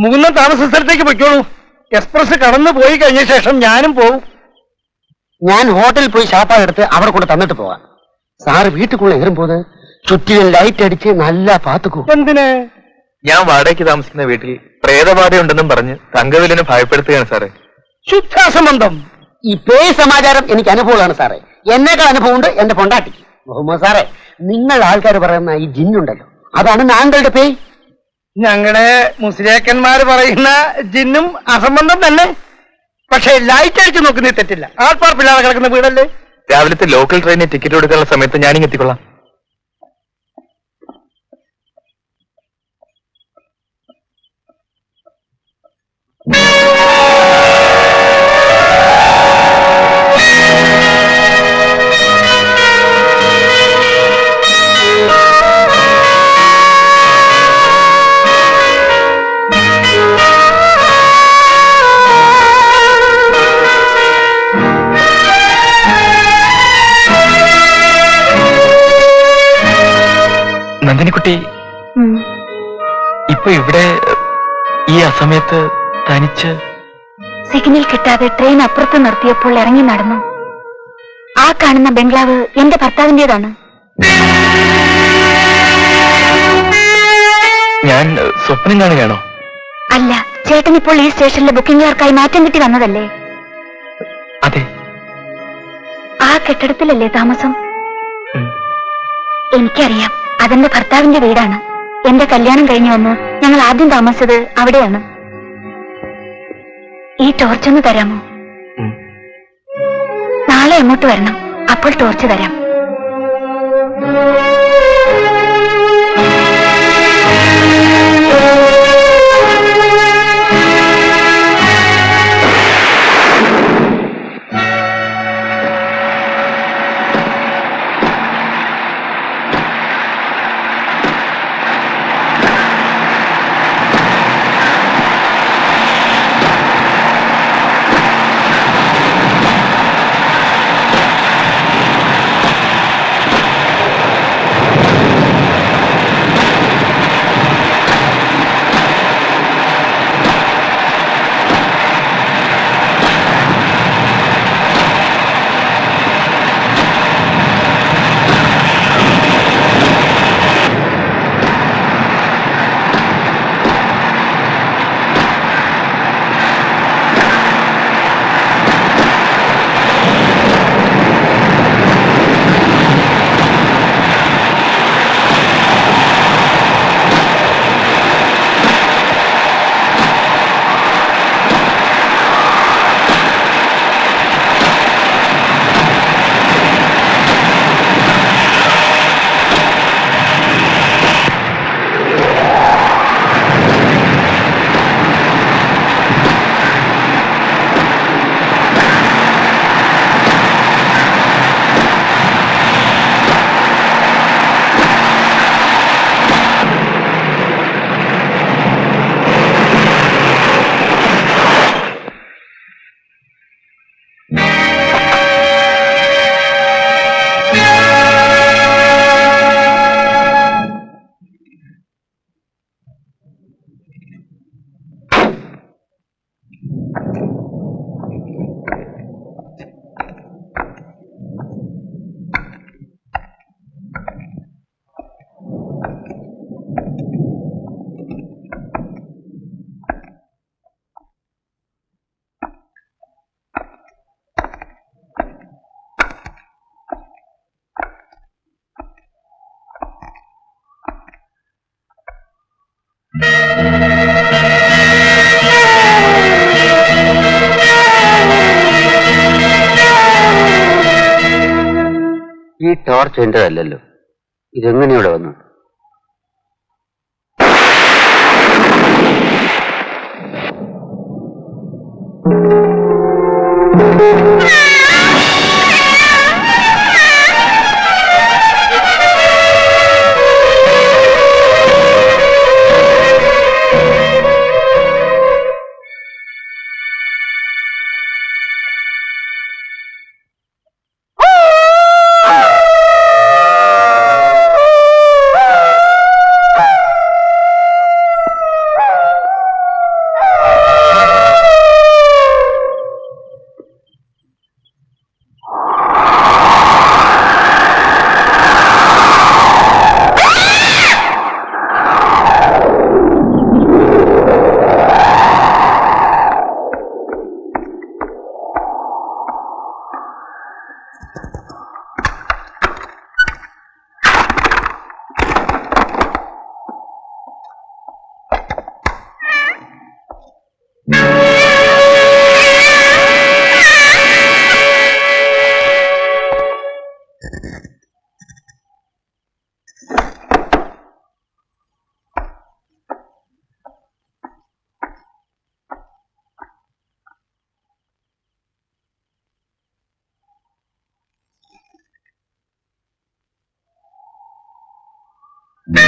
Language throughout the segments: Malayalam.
മുകുന്ദൻ താമസ സ്ഥലത്തേക്ക് പൊയ്ക്കോളൂ. എക്സ്പ്രസ് കടന്നു പോയി കഴിഞ്ഞ ശേഷം ഞാനും പോവും. ഞാൻ ഹോട്ടലിൽ പോയി ഷാപ്പാട് എടുത്ത് അവിടെ കൊണ്ട് തന്നിട്ട് പോവാം. സാറ് വീട്ടുക്കുള്ള ഏറുമ്പോൾ ചുറ്റിലും ലൈറ്റ് അടിച്ച് നല്ല പാത്തുക്കൂ. എന്തിന്? ഞാൻ വാടകയ്ക്ക് താമസിക്കുന്ന വീട്ടിൽ പ്രേതബാധയുണ്ടെന്നും പറഞ്ഞ് തങ്കവേലിനെ ഭയപ്പെടുത്തുകയാണ് സാറേ. ശുദ്ധാസംബന്ധം. ഈ പേയ് സമാചാരം എനിക്ക് അനുഭവമാണ് സാറേ. എന്നേക്കാൾ അനുഭവമുണ്ട് എന്റെ പൊണ്ടാട്ടിക്ക്. മുഹമ്മദ് സാറേ, നിങ്ങൾ ആൾക്കാർ പറയുന്ന ഈ ജിന്നുണ്ടല്ലോ, അതാണ് നാങ്കളുടെ പേയ്. ഞങ്ങളുടെ മുസ്ലിയാക്കന്മാര് പറയുന്ന ജിന്നും അസംബന്ധം തന്നെ. പക്ഷെ ലൈറ്റ് അടിച്ചു നോക്കുന്നേ തെറ്റില്ല. ആൾപ്പാർപ്പില്ലാതെ കിടക്കുന്ന വീടല്ലേ. രാവിലത്തെ ലോക്കൽ ട്രെയിനിന് ടിക്കറ്റ് കൊടുക്കാനുള്ള സമയത്ത് ഞാനിങ്ങ് എത്തിക്കൊള്ളാം. നന്ദിനിക്കുട്ടി, ഇപ്പൊ ഇവിടെ ഈ അസമയത്ത് തനിച്ച്? സിഗ്നൽ കിട്ടാതെ ട്രെയിൻ അപ്പുറത്ത് നിർത്തിയപ്പോൾ ഇറങ്ങി നടന്നു. ആ കാണുന്ന ബംഗ്ലാവ് എന്റെ ഭർത്താവിന്റേതാണ്. ഞാൻ സ്വപ്നം കാണുകയാണോ? അല്ല, ചേട്ടൻ ഇപ്പോൾ ഈ സ്റ്റേഷനിലെ ബുക്കിംഗ് ക്ലർക്കായി മാറ്റം കിട്ടി വന്നതല്ലേ? അതെ. ആ കെട്ടിടത്തിലല്ലേ താമസം? എനിക്കറിയാം, അതെന്റെ ഭർത്താവിന്റെ വീടാണ്. എന്റെ കല്യാണം കഴിഞ്ഞു വന്ന് ഞങ്ങൾ ആദ്യം താമസിച്ചത് അവിടെയാണ്. ഈ ടോർച്ചൊന്ന് തരാമോ? നാളെ അങ്ങോട്ട് വരണം, അപ്പോൾ ടോർച്ച് തരാം. ഈ ടോർച്ച് എന്റേതല്ലല്ലോ, ഇതെങ്ങനെ ഇവിടെ വന്നു? ഉത്സവം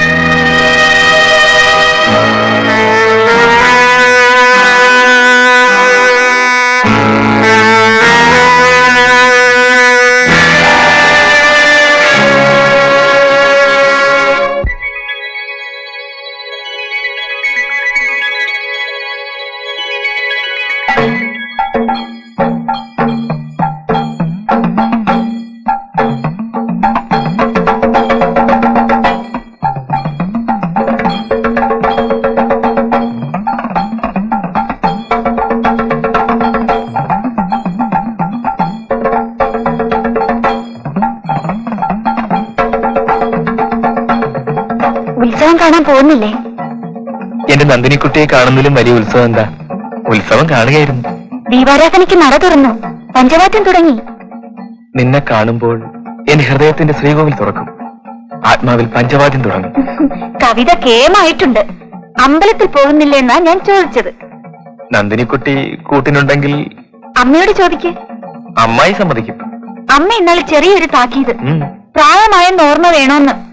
കാണാൻ പോകുന്നില്ലേ? എന്റെ നന്ദിനിക്കുട്ടിയെ കാണുന്നതിലും വലിയ ഉത്സവം എന്താ? ഉത്സവം കാണുകയായിരുന്നു. ദീപാരാധനയ്ക്ക് നട തുറന്നു, പഞ്ചവാദ്യം തുടങ്ങി. നിന്നെ കാണുമ്പോൾ എന്റെ ഹൃദയത്തിന്റെ ശ്രീകോവിൽ തുറക്കും, ആത്മാവിൽ പഞ്ചവാദ്യം തുടങ്ങും. കവിത കേമായിട്ടുണ്ട്. അമ്പലത്തിൽ പോകുന്നില്ലെന്നാ ഞാൻ ചോദിച്ചത്. നന്ദിനിക്കുട്ടി കൂട്ടിനുണ്ടെങ്കിൽ അമ്മയോട് ചോദിക്ക്. അമ്മായി സമ്മതിക്കും. അമ്മ ഇന്നാളെ ചെറിയൊരു താക്കീത്, ഉം. പ്രായമായെന്ന് ഓർമ്മ വേണോന്ന്.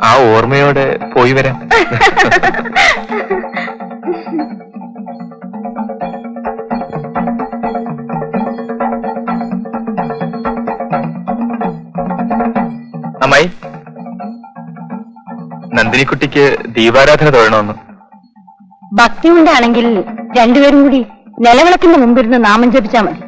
ആ ഓർമ്മയോടെ പോയി വരാം. അമ്മായി, നന്ദിനിക്കുട്ടിക്ക് ദീപാരാധന തൊഴണമെന്ന്. ഭക്തി കൊണ്ടാണെങ്കിൽ രണ്ടുപേരും കൂടി നിലവിളക്കിന്റെ മുമ്പിരുന്ന് നാമം ജപിച്ചാ മതി.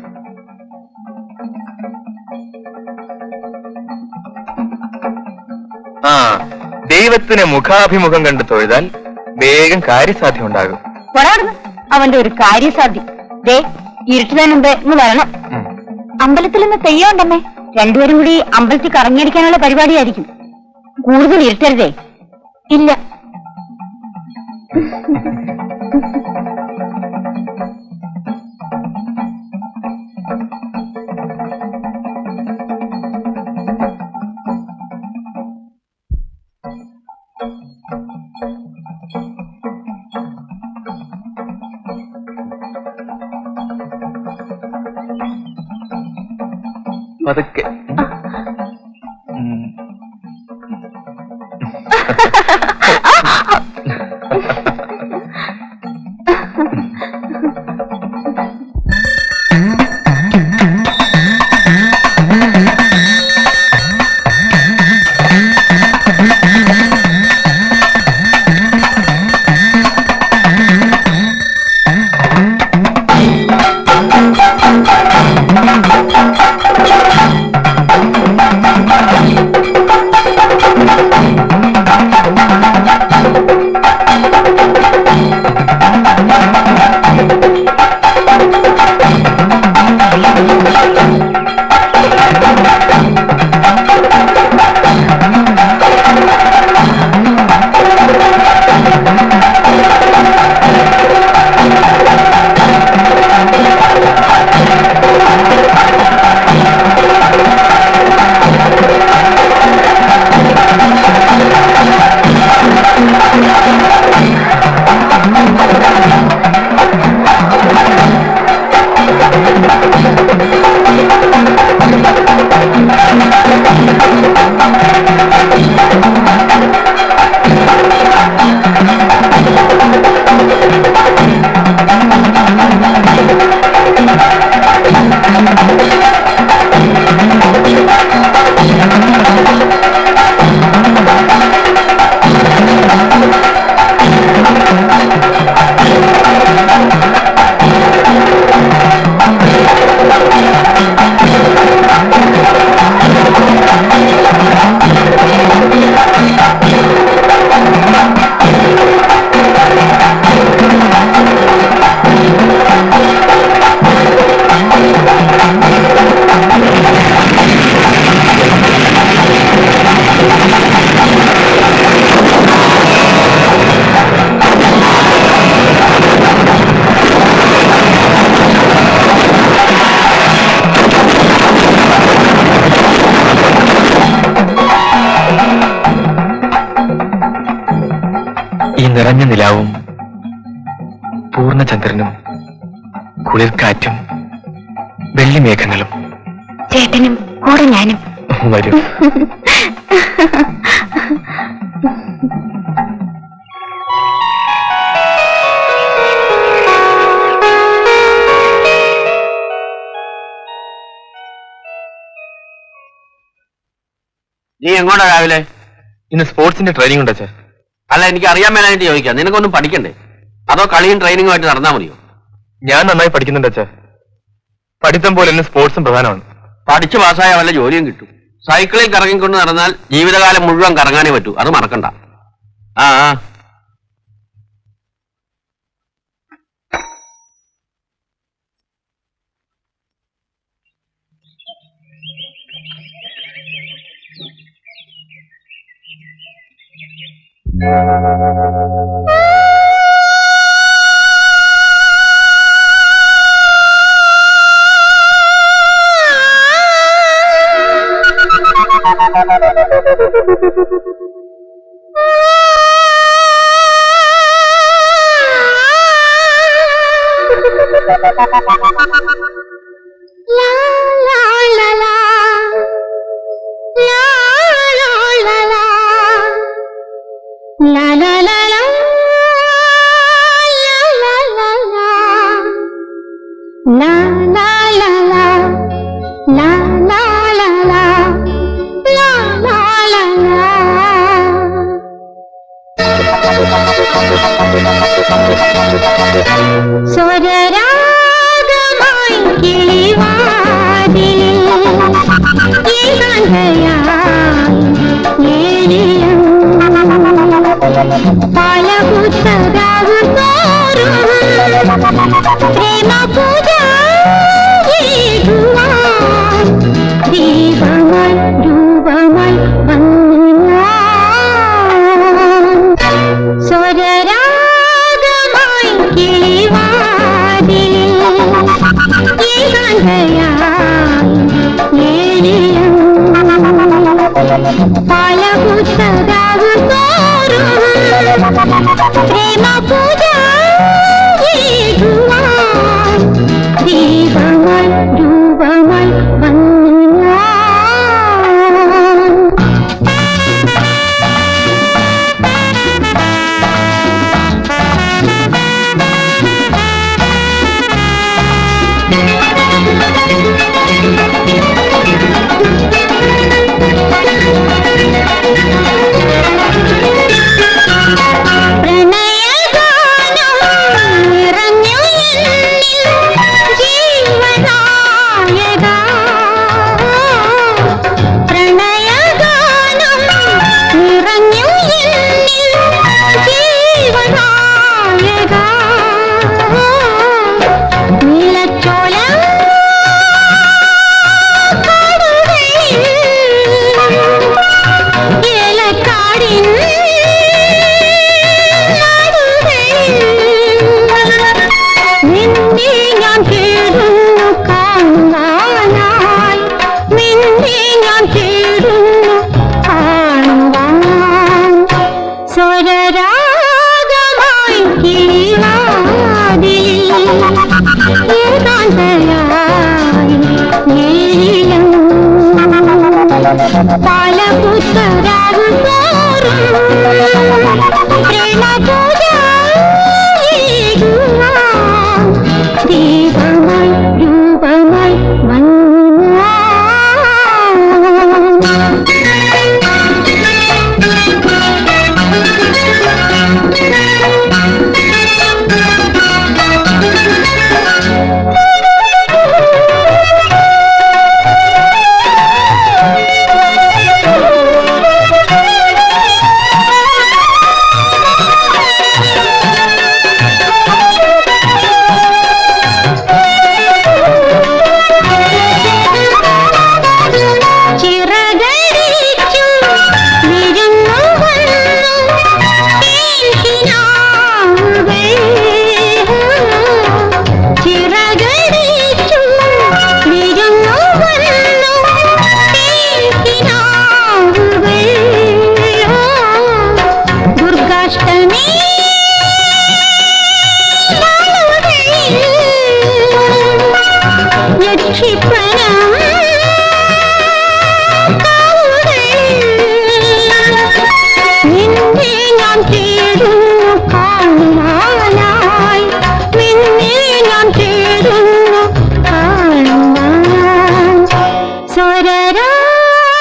ആ, ദൈവത്തിന് മുഖാഭിമുഖം കണ്ട് തൊഴുതാൽ വേഗം കാര്യസാധ്യം ഉണ്ടാകും. വരാടുന്നു അവന്റെ ഒരു കാര്യസാധ്യം. ദേ ഇരുട്ടുന്നതിന് മുമ്പ് ഇന്ന് വരണം. അമ്പലത്തിൽ നിന്ന് തെയ്യം ഉണ്ടമ്മേ. രണ്ടുപേരും കൂടി അമ്പലത്തിൽ കറങ്ങിയടിക്കാനുള്ള പരിപാടിയായിരിക്കും. കൂടുതൽ ഇരുട്ടരുതേ. ഇല്ല. പതുക്കെ. ഈ നിറഞ്ഞ നിലാവും പൂർണ്ണചന്ദ്രനും കുളിർക്കാറ്റും വെള്ളിമേഘങ്ങളും ചേട്ടനും കൂടെ ഞാനും വരും. നീ എങ്ങോട്ടാ രാവിലെ? ഇന്ന് സ്പോർട്സിന്റെ ട്രെയിനിങ് ഉണ്ട് അച്ഛാ. അല്ല, എനിക്ക് അറിയാൻ മേലായിട്ട് ചോദിക്കാം. നിനക്കൊന്നും പഠിക്കണ്ടേ? അതോ കളിയും ട്രെയിനിങ്ങുമായിട്ട് നടന്നാൽ മതിയോ? ഞാൻ നന്നായി പഠിക്കുന്നുണ്ട് അച്ഛാ. പഠിത്തം പോലെ ഇന്ന് സ്പോർട്സും പ്രധാനമാണ്. പഠിച്ചു പാസ്സായ വല്ല ജോലിയും കിട്ടും. സൈക്കിളിൽ കറങ്ങിക്കൊണ്ട് നടന്നാൽ ജീവിതകാലം മുഴുവൻ കറങ്ങാനേ പറ്റൂ. അത് മറക്കണ്ട. ആ ആ സ്വരരാഗമായി കിളിവാതിലിൽ പല പുസ്തകാവ് തോറും പ്രേമ പൂജ ദീപമായി രൂപമായി സ്വരരാഗമായി കിളിവാതിലിൽ പല പുസ്തകാവ് തോറും പ്രേമ പൂജ ദീപമായി രൂപമായി പല പുസ്തകാവ് തോറും പ്രേമ പൂജ ദീപമായി രൂപമായി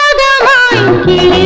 സ്വരരാഗമായി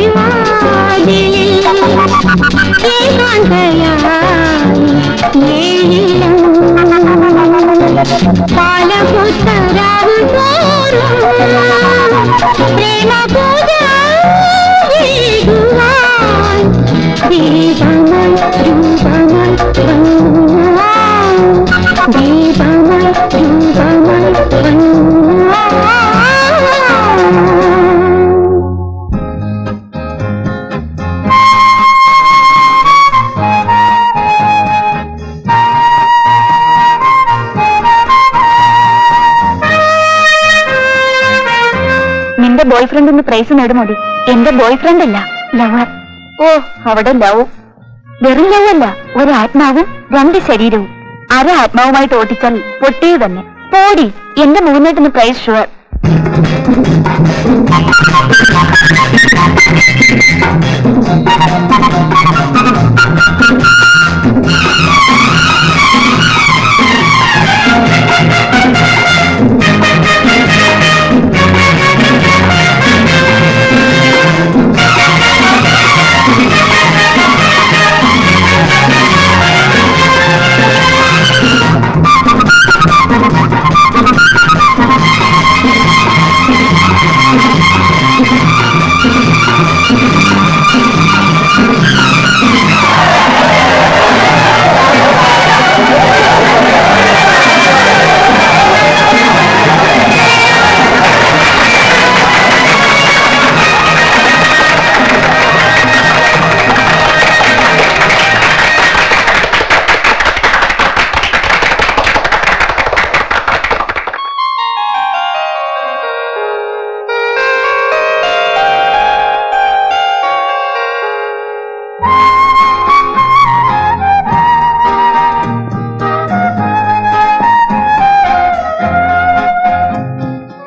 നിന്ന് പ്രൈസ് നേടുമതി. എന്റെ ബോയ് ഫ്രണ്ട് അല്ല, ലവർ. ഓ, അവിടെ ലവ്. വെറും ലവ് അല്ല, ഒരു ആത്മാവും 2 ശരീരവും. അര ആത്മാവുമായിട്ട് ഓട്ടിച്ചാൽ പൊട്ടിയത് തന്നെ. പോടി, എന്റെ മൂന്നേട്ടിന് പ്രൈസ് ഷുവർ.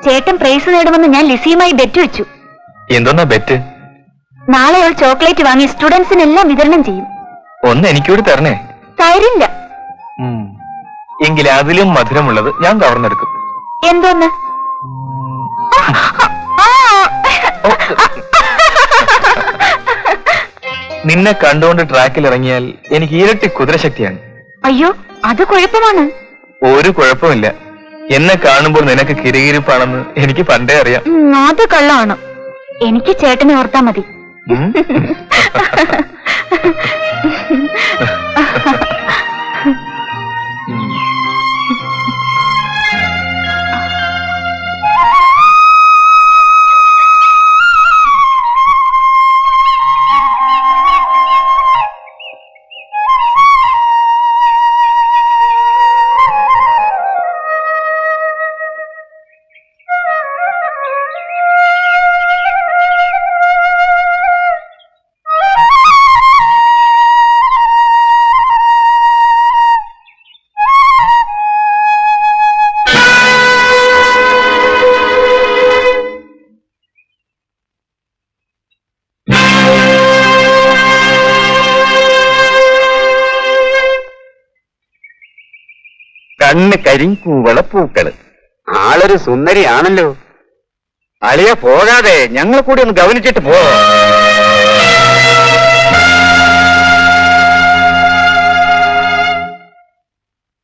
ചേട്ടൻ പ്രൈസ് നേടുമെന്ന് ഞാൻ ലിസിയുമായി ബെറ്റ് വെച്ചു. എന്തോന്നാ ബെറ്റ്? നാളെ അവൾ ചോക്ലേറ്റ് വാങ്ങി സ്റ്റുഡൻസിനെല്ലാം വിതരണം ചെയ്യും. ഒന്ന് എനിക്കൂടി തരണേ. തരില്ല. എങ്കിൽ അതിലും മധുരമുള്ളത് ഞാൻ കവർന്നെടുക്കും. എന്തോന്ന്? നിന്നെ കണ്ടുകൊണ്ട് ട്രാക്കിൽ ഇറങ്ങിയാൽ എനിക്ക് ഇരട്ടി കുതിരശക്തിയാണ്. അയ്യോ, അത് കുഴപ്പമാണ്. ഒരു കുഴപ്പമില്ല. എന്നെ കാണുമ്പോൾ നിനക്ക് കിരികിരിപ്പാണെന്ന് എനിക്ക് പണ്ടേ അറിയാം. അത് കള്ളമാണ്. എനിക്ക് ചേട്ടനെ ഓർത്താ മതി. കണ്ണ് കരിങ്കൂവള പൂക്കള്. ആളൊരു സുന്ദരിയാണല്ലോ. അളിയ പോകാതെ ഞങ്ങൾ കൂടി ഒന്ന് ഗവനിച്ചിട്ട് പോ.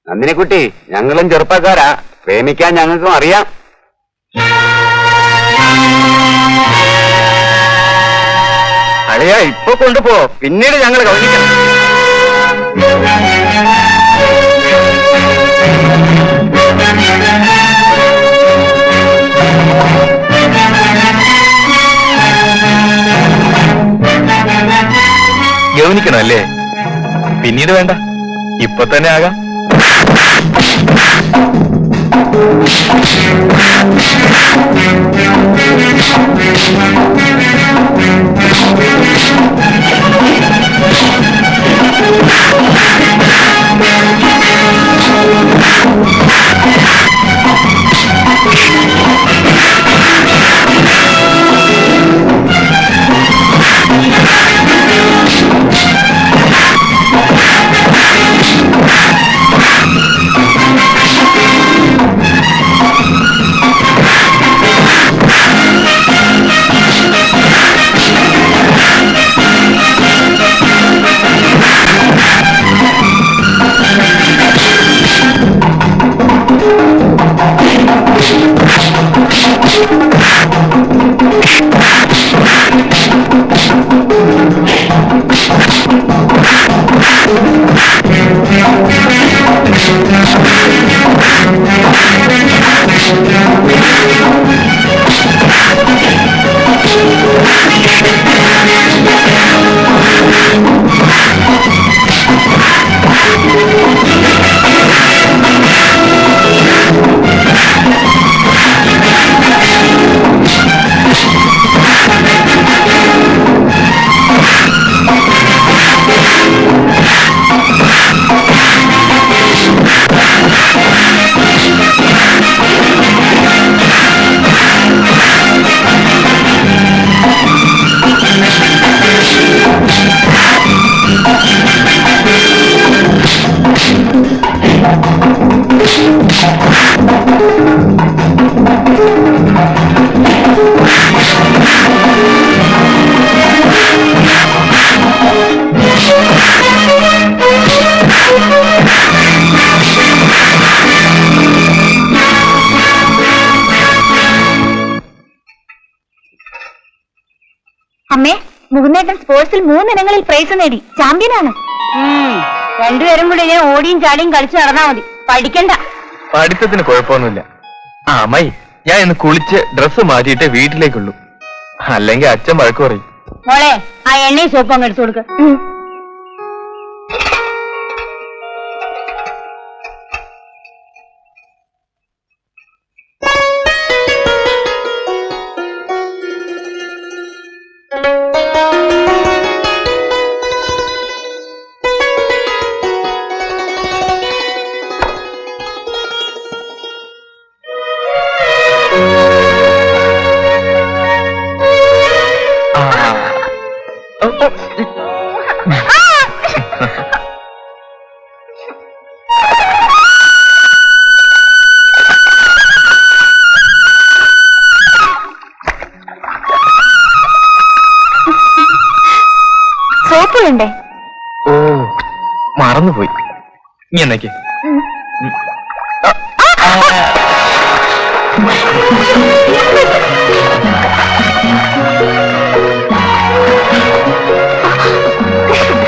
നന്ദിനിക്കുട്ടി, ഞങ്ങളും ചെറുപ്പക്കാരാ. പ്രേമിക്കാൻ ഞങ്ങൾക്കും അറിയാം. അളിയ ഇപ്പൊ കൊണ്ടുപോ, പിന്നീട് ഞങ്ങൾ ഗവനിക്കണം. ഗവനിക്കണമല്ലേ? പിന്നീട് വേണ്ട, ഇപ്പൊ തന്നെ ആകാം. അമ്മേ, മുകുന്നേട്ടൻ സ്പോർട്സിൽ 3 ഇനങ്ങളിൽ പ്രൈസ് നേടി ചാമ്പ്യനാണ്. രണ്ടുപേരും കൂടി ഞാൻ ഓടിയും ചാടിയും കളിച്ചു നടന്നാ മതി, പഠിക്കണ്ട. പഠിത്തത്തിന് കുഴപ്പമൊന്നുമില്ല. ആ അമ്മായി, ഞാൻ ഇന്ന് കുളിച്ച് ഡ്രസ്സ് മാറ്റിയിട്ട് വീട്ടിലേക്കുള്ളൂ, അല്ലെങ്കിൽ അച്ഛൻ വഴക്ക് പറയും. മോളെ, ആ എണ്ണയും സോപ്പും അങ്ങ് എടുത്തു കൊടുക്ക. സോപ്പുണ്ടേ? ഓ, മറന്നുപോയി. നീ എന്നേക്ക്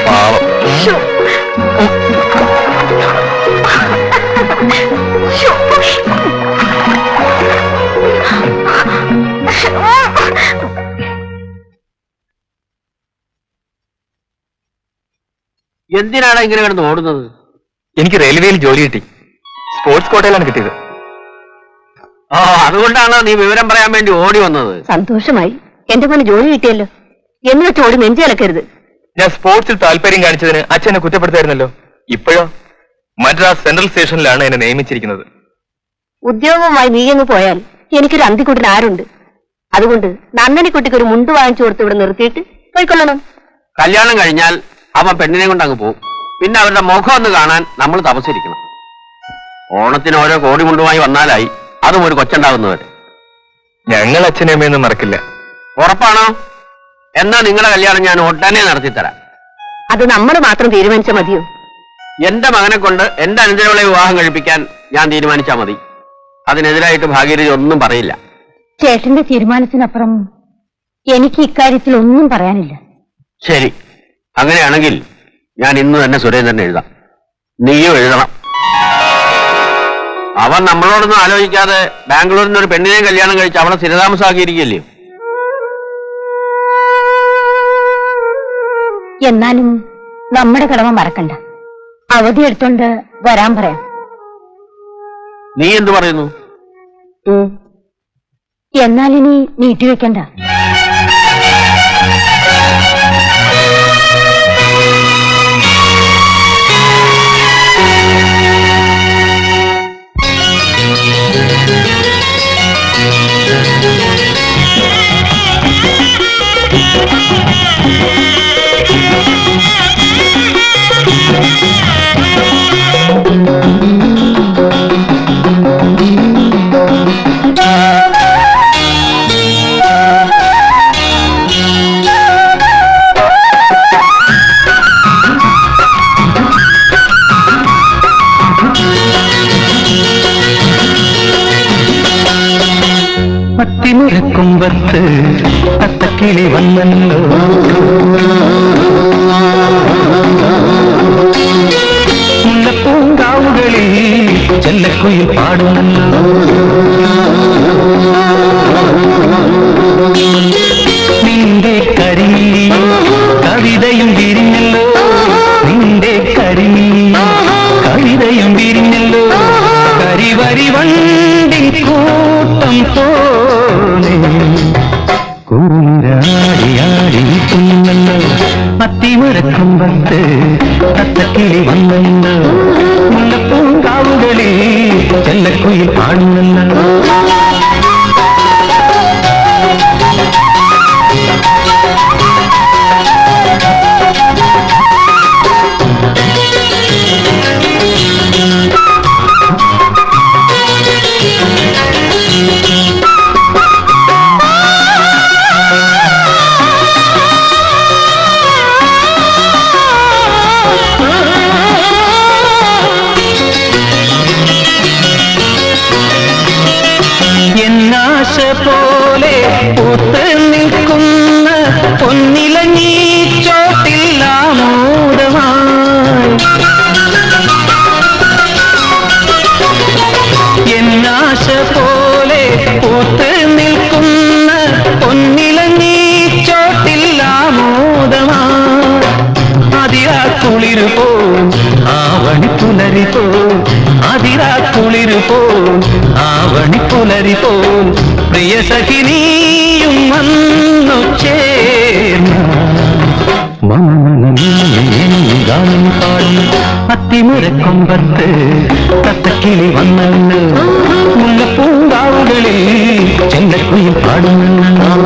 പാവം. എന്തിനാണ് ഇങ്ങനെ കിടന്ന് ഓടുന്നത്? എനിക്ക് റെയിൽവേയിൽ ജോലി കിട്ടി. സ്പോർട്സ് കോട്ടയിലാണ് കിട്ടിയത്. ഓ, അതുകൊണ്ടാണ് നീ വിവരം പറയാൻ വേണ്ടി ഓടി വന്നത്. സന്തോഷമായി, എന്റെ മോന് ജോലി കിട്ടിയല്ലോ. എന്ന് വെച്ച് ഓടി നെഞ്ചിലക്കരുത്. ഞാൻ സ്പോർട്സിൽ താല്പര്യം കാണിച്ചതിന് അച്ഛനെ കുറ്റപ്പെടുത്തായിരുന്നല്ലോ. ഇപ്പോഴോ മദ്രാസ് സെൻട്രൽ സ്റ്റേഷനിലാണ് എന്നെ നിയമിച്ചിരിക്കുന്നത്. ഉദ്യോഗവുമായി നീയങ്ങ് പോയാൽ എനിക്കൊരു അന്തിക്കുട്ടിന് ആരുണ്ട്? അതുകൊണ്ട് നന്ദനിക്കുട്ടിക്ക് ഒരു മുണ്ട് വാങ്ങിച്ചു കൊടുത്ത് ഇവിടെ നിർത്തിയിട്ട് പോയിക്കൊള്ളണം. കല്യാണം കഴിഞ്ഞാൽ അവൻ പെണ്ണിനെ കൊണ്ട് അങ്ങ് പോകും. പിന്നെ അവരുടെ മുഖം ഒന്ന് കാണാൻ നമ്മൾ തപസ്സിരിക്കണം. ഓണത്തിന് ഓരോ കോടി മുണ്ടുമായി വന്നാലായി, അതും ഒരു കൊച്ചുണ്ടാകുന്നവരെ. ഞങ്ങൾ അച്ഛനെ അമ്മയൊന്നും മറക്കില്ല. ഉറപ്പാണോ? എന്നാ നിങ്ങളുടെ കല്യാണം ഞാൻ ഉടനെ നടത്തിത്തരാം. അത് നമ്മൾ മാത്രം തീരുമാനിച്ചാൽ മതിയോ? എന്റെ മകനെ കൊണ്ട് എന്റെ അനുജനോളെ വിവാഹം കഴിപ്പിക്കാൻ ഞാൻ തീരുമാനിച്ചാൽ മതി. അതിനെതിരായിട്ട് ഭാഗീരഥി ഒന്നും പറയില്ല. ചേട്ടന്റെ തീരുമാനത്തിനപ്പുറം എനിക്ക് ഇക്കാര്യത്തിൽ ഒന്നും പറയാനില്ല. ശരി, അങ്ങനെയാണെങ്കിൽ ഞാൻ ഇന്ന് തന്നെ സുരേന്ദ്രനെ എഴുതാം. നീയും എഴുതണം. അവൻ നമ്മളോടൊന്നും ആലോചിക്കാതെ ബാംഗ്ലൂരിൽ നിന്ന് ഒരു പെണ്ണിനെ കല്യാണം കഴിച്ച് അവളെ സ്ഥിരതാമസമാക്കിയിരിക്കുകയല്ലേ. എന്നാലും നമ്മുടെ കടമ മറക്കണ്ട. അവധി എടുത്തോണ്ട് വരാൻ പറയാം. നീ എന്തു പറയുന്നു? എന്നാലിനി നീട്ടിവെക്കണ്ട. പത്തിമുരക്കുമ്പത്ത് തത്തക്കിളി വന്നല്ലോ, മുല്ലപ്പൂങ്കാവുകളിൽ ചെല്ലക്കുയിൽ പാടുന്നല്ലോ, നിന്റെ കരിമിഴി കവിതയും വിരിഞ്ഞല്ലോ, നിന്റെ കരിമിഴി കവിതയും വിരിഞ്ഞല്ലോ, കരിവരി വണ്ടി കൂട്ടം പോലെ കുറുരാടിയാടിക്കുന്നല്ലോ, പത്തിമരക്കുമ്പത്ത് തത്തക്കിളി വന്നല്ലോ, മുല്ലപ്പൂങ്കാവുകളിൽ ചെല്ലക്കുയിൽ പാടുന്നല്ലോ. സ്വന്തമാ അതിരാ കുളിരു പോ ആവണി പുലരി പോ അതിരാ കുളിരു പോ ആവണി പുലരി പോ പ്രിയ സഖിനിയും വന്നു ചേർന്ന ഗാനം പാടും അത്തിമുരക്കൊമ്പത്ത് തത്തക്കിളി വന്നു മുല്ലപ്പൂങ്കാവുകളിൽ ചെല്ലക്കുയിൽ പാടുന്നു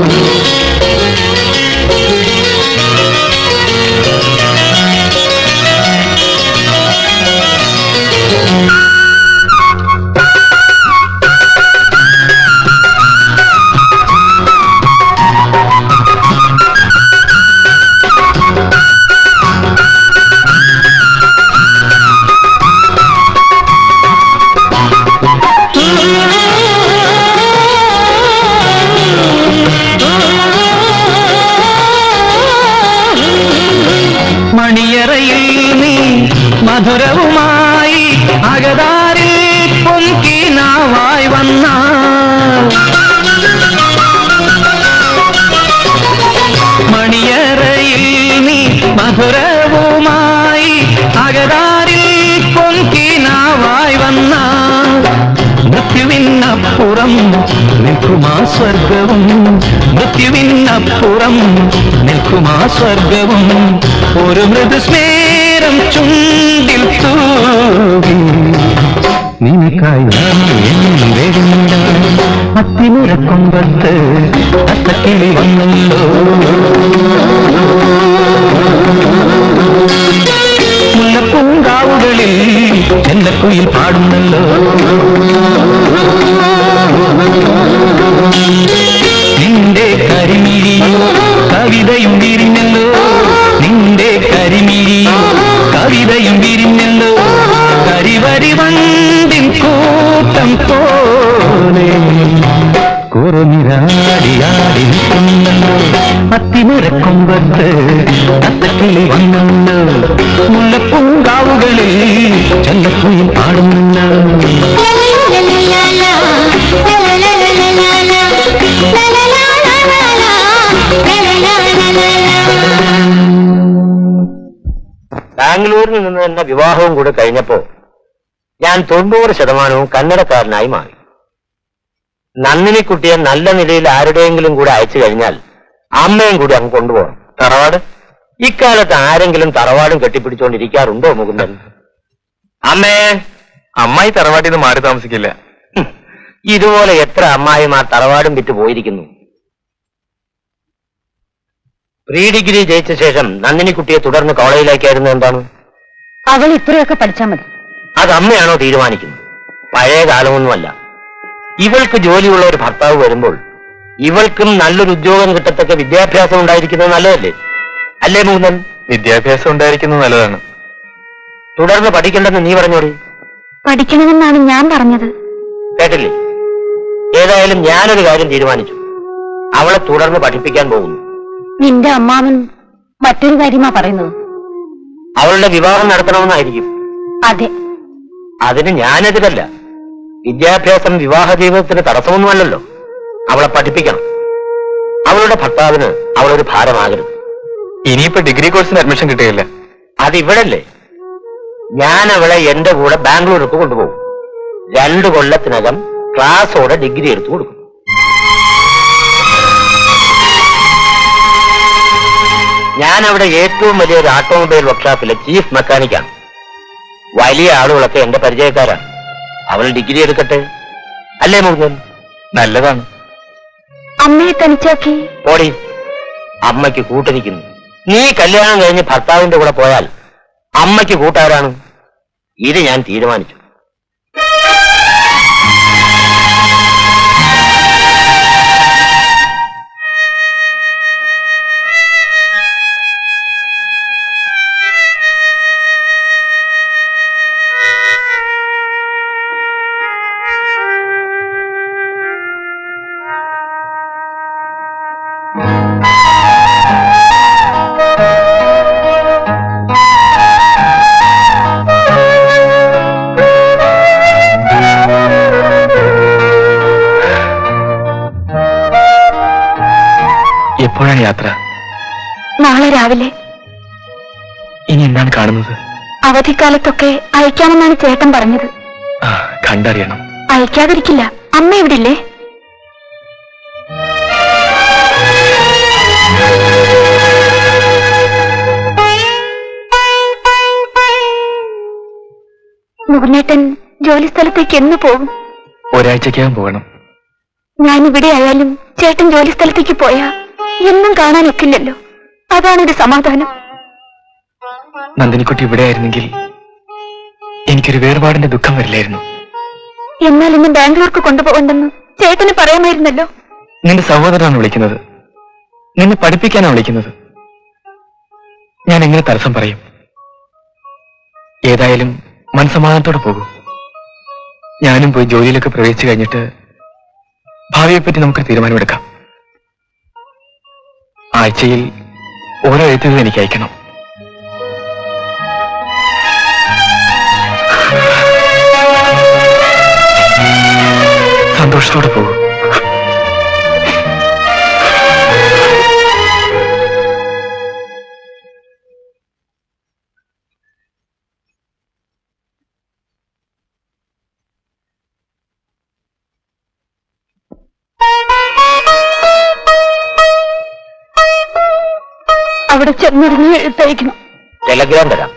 മണിയറയിൽ നീ മധുരവുമായി അകതാരിൽ പൊൻകിനാവായി വന്ന മണിയറയിൽ നീ മധുരവുമായി അകതാരിൽ പൊൻകിനാവായി വന്ന മൃത്യുവിനപ്പുറം നിൽക്കുമാ സ്വർഗവും മൃത്യുവിനപ്പുറം നിൽക്കുമാ സ്വർഗവും ഒരു മൃദുസ്മേരം ചുണ്ടിൽ തൂകി നിനക്കായി അത്തിമുരക്കൊമ്പത്ത് അത്തക്കിളി വന്നല്ലോ മുല്ലപ്പൂങ്കാവുകളിൽ ചെല്ലക്കുയിൽ പാടുന്നല്ലോ നിന്റെ കരിമിഴിയോ കവിതയും വിരിഞ്ഞല്ലോ നിന്റെ കരിമിഴിയോ കവിതയും വിരിഞ്ഞല്ലോ കരിവരി വണ്ടിൻ കൂട്ടം പോലെ കുറനിരാടിയാടി നിൽക്കുന്നല്ലോ അത്തിമുരക്കൊമ്പത്ത് അത്തക്കിളി വന്നല്ലോ മുല്ലപ്പൂങ്കാവുകളിൽ ചെല്ലക്കുയിൽ പാടുന്നല്ലോ ബാംഗ്ലൂരിൽ നിന്ന് തന്നെ വിവാഹവും കൂടെ കഴിഞ്ഞപ്പോ ഞാൻ 90% കന്നഡക്കാരനായി മാറി. നന്ദിനിക്കുട്ടിയെ നല്ല നിലയിൽ ആരുടെയെങ്കിലും കൂടെ അയച്ചു കഴിഞ്ഞാൽ അമ്മയും കൂടി അങ്ങ് കൊണ്ടുപോകണം. തറവാട് ഇക്കാലത്ത് ആരെങ്കിലും തറവാടും കെട്ടിപ്പിടിച്ചോണ്ടിരിക്കാറുണ്ടോ മുകുന്ദൻ? അമ്മേ, അമ്മായി തറവാട്ടിൽ നിന്ന് മാറി താമസിക്കില്ല. ഇതുപോലെ എത്ര അമ്മായിമാർ തറവാടും വിറ്റ് പോയിരിക്കുന്നു. പ്രീ ഡിഗ്രി ജയിച്ച ശേഷം നന്ദിനിക്കുട്ടിയെ തുടർന്ന് കോളേജിലേക്കായിരുന്നു എന്താണ്? അവൾ ഇത്രയൊക്കെ പഠിച്ചാൽ മതി. അത് അമ്മയാണോ തീരുമാനിക്കുന്നത്? പഴയ കാലമൊന്നുമല്ല. ഇവൾക്ക് ജോലിയുള്ള ഒരു ഭർത്താവ് വരുമ്പോൾ ഇവൾക്കും നല്ലൊരു ഉദ്യോഗം കിട്ടത്തക്ക വിദ്യാഭ്യാസം ഉണ്ടായിരിക്കുന്നത് നല്ലതല്ലേ? അല്ലേ മുകുന്ദൻ? വിദ്യാഭ്യാസം ഉണ്ടായിരിക്കുന്നത് നല്ലതാണ്. തുടർന്ന് പഠിക്കേണ്ടെന്ന് നീ പറഞ്ഞോടി. പഠിക്കണമെന്നാണ് ഞാൻ പറഞ്ഞത്. കേട്ടില്ലേ? ഏതായാലും ഞാനൊരു കാര്യം തീരുമാനിച്ചു. അവളെ തുടർന്ന് പഠിപ്പിക്കാൻ പോകുന്നു. നിന്റെ അമ്മാവൻ മറ്റൊരു കാര്യമാ പറയുന്നത്. അവളുടെ വിവാഹം നടത്തണമെന്നായിരിക്കും. അതെ. അതിന് ഞാനെതിരല്ല. വിദ്യാഭ്യാസം വിവാഹ ജീവിതത്തിന് തടസ്സമൊന്നുമല്ലല്ലോ. അവളെ പഠിപ്പിക്കണം. അവളുടെ ഭർത്താവിന് അവളൊരു ഭാരമാകരുത്. ഇനിയിപ്പോ ഡിഗ്രി കോഴ്സിന് അഡ്മിഷൻ കിട്ടുകയില്ല. അതിവിടല്ലേ. ഞാൻ അവളെ എന്റെ കൂടെ ബാംഗ്ലൂർക്ക് കൊണ്ടുപോകും. 2 കൊല്ലത്തിനകം ക്ലാസ്സോടെ ഡിഗ്രി എടുത്തു കൊടുക്കും. ഞാൻ അവിടെ ഏറ്റവും വലിയൊരു ഓട്ടോമൊബൈൽ വർക്ക്ഷോപ്പിലെ ചീഫ് മെക്കാനിക്കാണ്. വലിയ ആളുകളൊക്കെ എന്റെ പരിചയക്കാരാണ്. അവൾ ഡിഗ്രി എടുക്കട്ടെ, അല്ലേ മുകുന്ദൻ? നല്ലതാണ്. അമ്മയെ തനിച്ചാക്കി ഓടി. അമ്മയ്ക്ക് കൂട്ടിരിക്കുന്നു. നീ കല്യാണം കഴിഞ്ഞ് ഭർത്താവിന്റെ കൂടെ പോയാൽ അമ്മയ്ക്ക് കൂട്ടാരാണ്? ഇത് ഞാൻ തീരുമാനിച്ചു. എപ്പോഴാണ് യാത്ര? നാളെ രാവിലെ. ഇനി എന്താണ് കാണുന്നത്? അവധിക്കാലത്തൊക്കെ അയക്കാമെന്നാണ് ചേട്ടൻ പറഞ്ഞത്. കണ്ടറിയണം. അയക്കാതിരിക്കില്ല. അമ്മ ഇവിടെ ഇല്ലേ? മോഹനേട്ടൻ ജോലി സ്ഥലത്തേക്ക് എന്ന് പോകും? ഒരാഴ്ചക്കകം പോകണം. ഞാനിവിടെ ആയാലും ചേട്ടൻ ജോലി സ്ഥലത്തേക്ക് പോയാ എന്നും കാണാനൊക്കില്ലല്ലോ. അതാണൊരു സമാധാനം. നന്ദിനിക്കുട്ടി ഇവിടെ ആയിരുന്നെങ്കിൽ എനിക്കൊരു വേർപാടിന്റെ ദുഃഖം വരില്ലായിരുന്നു. എന്നാൽ ഇന്ന് ബാംഗ്ലൂർക്ക് കൊണ്ടുപോകണ്ടെന്ന് ചേട്ടന് പറയാമായിരുന്നല്ലോ. നിന്റെ സഹോദരനാണ് വിളിക്കുന്നത്. നിന്നെ പഠിപ്പിക്കാനാണ് വിളിക്കുന്നത്. ഞാൻ എങ്ങനെ തടസ്സം പറയും? ഏതായാലും മനസ്സമാധാനത്തോടെ പോകൂ. ഞാനും പോയി ജോലിയിലൊക്കെ പ്രവേശിച്ചു കഴിഞ്ഞിട്ട് ഭാവിയെപ്പറ്റി നമുക്ക് തീരുമാനമെടുക്കാം. ആഴ്ചയിൽ ഓരോ എഴുത്തുകൾ എനിക്ക് അയക്കണം. സന്തോഷത്തോടെ പോകൂ. അവിടെ ചെന്നിരുന്ന് എഴുത്തയക്കണം. ടെലഗ്രാം തരാം.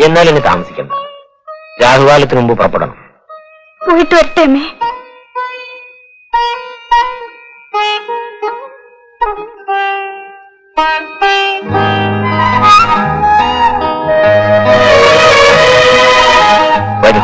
എന്നാൽ ഇനി താമസിക്കണ്ട. രാഹുകാലത്തിന് മുമ്പ് പുറപ്പെടണം. പോയിട്ട് വരട്ടെ അമ്മേ. വരൂ.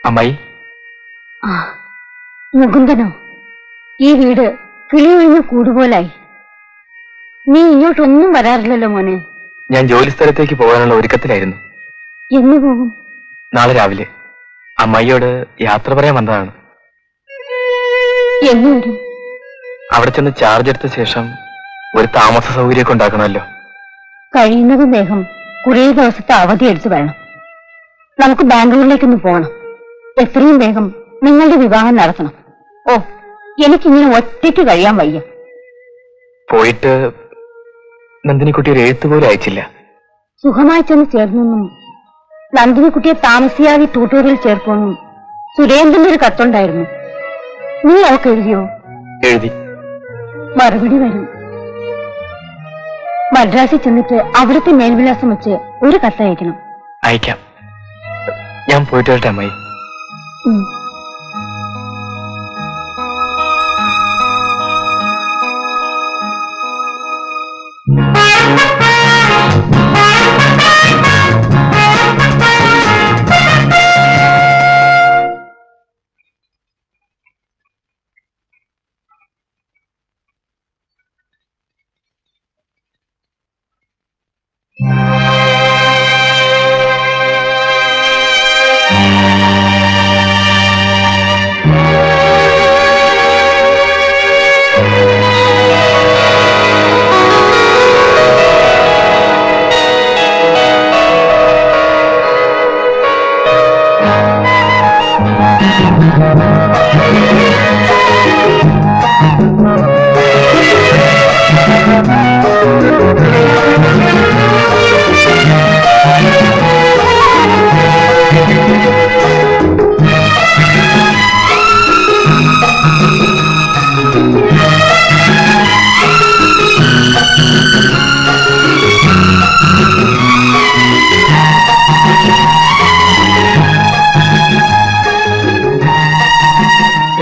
അമ്മായി, മുകുന്ദനോ? ഈ വീട് കിളി ഒഴിഞ്ഞ കൂടുപോലായി. നീ ഇങ്ങോട്ടൊന്നും വരാറില്ലല്ലോ മോനെ. ഞാൻ ജോലി സ്ഥലത്തേക്ക് പോകാനുള്ള ഒരുക്കത്തിലായിരുന്നു. എന്ന് പോകും? നാളെ രാവിലെ. അമ്മായിയോട് യാത്ര പറയാൻ വന്നതാണ്. എന്ന് വരും? അവിടെ ചെന്ന് ചാർജ് എടുത്ത ശേഷം ഒരു താമസ സൗകര്യമൊക്കെ ഉണ്ടാക്കണമല്ലോ. കഴിയുന്നതും വേഗം കുറേ ദിവസത്തെ അവധി എടുത്തു വേണം. നമുക്ക് ബാംഗ്ലൂരിലേക്കൊന്ന് പോകണം. എത്രയും വേഗം നിങ്ങളുടെ വിവാഹം നടത്തണം. ഓ, എനിക്കിങ്ങനെ ഒറ്റയ്ക്ക് കഴിയാൻ വയ്യ. പോയിട്ട് നന്ദിനിക്കുട്ടി ഒരു എഴുത്തുപോലും അയച്ചില്ല. സുഖമായി ചെന്ന് ചേർന്നെന്നും നന്ദിനിക്കുട്ടിയെ താമസിയാതെ ട്യൂട്ടോറിയൽ ചേർക്കുമെന്നും സുരേന്ദ്രന്റെ ഒരു കത്തുണ്ടായിരുന്നു. നീ അവൾക്ക് എഴുതിയോ? എഴുതി. മറുപടി വരും. മദ്രാസിൽ ചെന്നിട്ട് അവിടുത്തെ മേൽവിലാസം വെച്ച് ഒരു കത്തയക്കണം. അയക്കാം. ഞാൻ പോയിട്ട് വരട്ടെ അമ്മായി.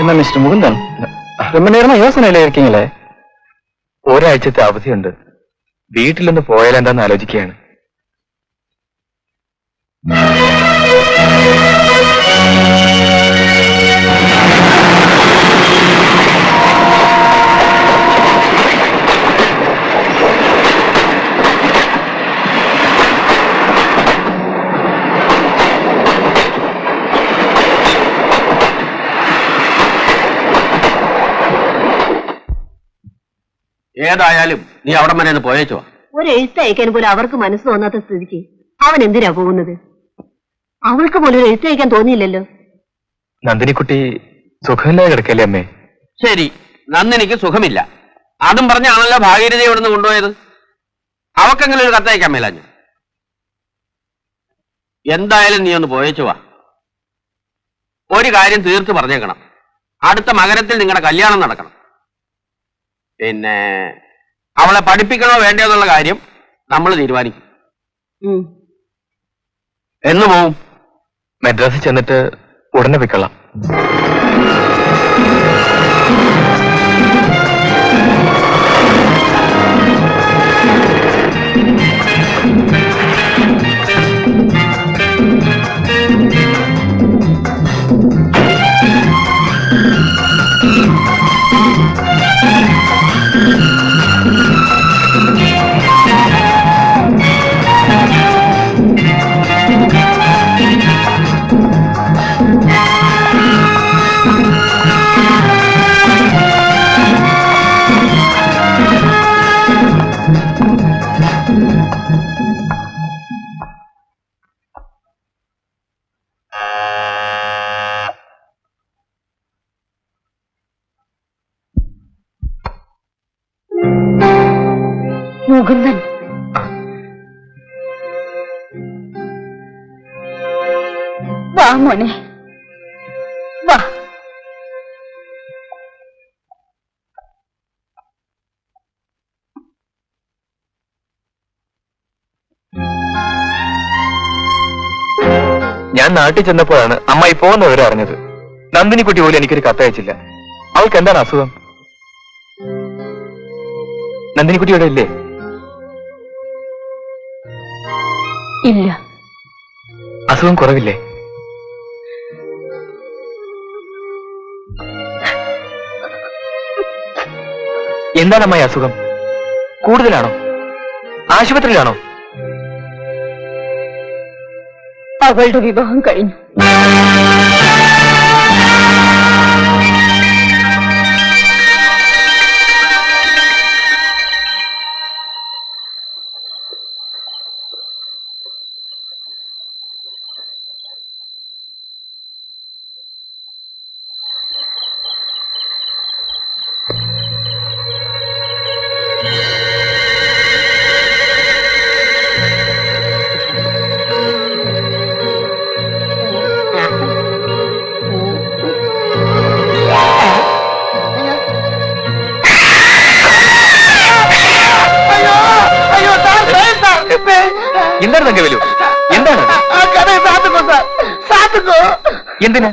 എന്നാ മിസ്റ്റർ മുകുന്ദൻ ரொம்ப நேரமா யோசனையில இருக்கீங்களே ഒരാഴ്ചത്തെ അവധിയുണ്ട് വീട്ടിലൊന്ന് പോയാലെന്താന്ന് ആലോചിക്കുകയാണ്. ഏതായാലും നീ അവിടെ വരെ ഒന്ന് പോയേച്ചോ. ഒരു എഴുത്തയക്കാൻ പോലും അവർക്ക് മനസ്സ് തോന്നാത്ത സ്ഥിതിക്ക് അവൻ എന്തിനാ പോകുന്നത്? അവൾക്ക് പോലും ഒരു എഴുത്തയക്കാൻ തോന്നിയില്ലല്ലോ. നന്ദിനിക്കുട്ടി സുഖമില്ലാതെ കിടക്കല്ലേ അമ്മേ? ശരി, നന്ദിനിക്ക് സുഖമില്ല, അതും പറഞ്ഞാണല്ലോ ഭാഗീരഥ ഇവിടുന്ന് കൊണ്ടുപോയത്. അവക്കെങ്കിലും ഒരു കത്തയക്കാൻ മേലാഞ്ഞു. എന്തായാലും നീ ഒന്ന് പോയേച്ചുവാ. ഒരു കാര്യം തീർത്ത് പറഞ്ഞേക്കണം, അടുത്ത മകരത്തിൽ നിങ്ങളുടെ കല്യാണം നടക്കണം. പിന്നെ അവളെ പഠിപ്പിക്കണോ വേണ്ടയോ എന്നുള്ള കാര്യം നമ്മൾ തീരുമാനിക്കും. എന്ന് പോവും? മദ്രാസിൽ ചെന്നിട്ട് ഉടനെ വെക്കളാം. മുകുന്ദൻ, വാ മോനെ, വാ. ഞാൻ നാട്ടിൽ ചെന്നപ്പോഴാണ് അമ്മായി പോകുന്ന വിവരം അറിഞ്ഞത്. നന്ദിനിക്കുട്ടി പോലും എനിക്കൊരു കത്തയച്ചില്ല. അവൾക്ക് എന്താണ് അസുഖം? നന്ദിനിക്കുട്ടി ഇവിടെ ഇല്ലേ? ഇല്ല. അസുഖം കുറവില്ലേ? എന്താണ് അമ്മായി അസുഖം? കൂടുതലാണോ? ആശുപത്രിയിലാണോ? അവളുടെ വിവാഹം കഴിഞ്ഞു. എന്താണ് തങ്ക വലു? എന്താണ്? എന്തിനാ?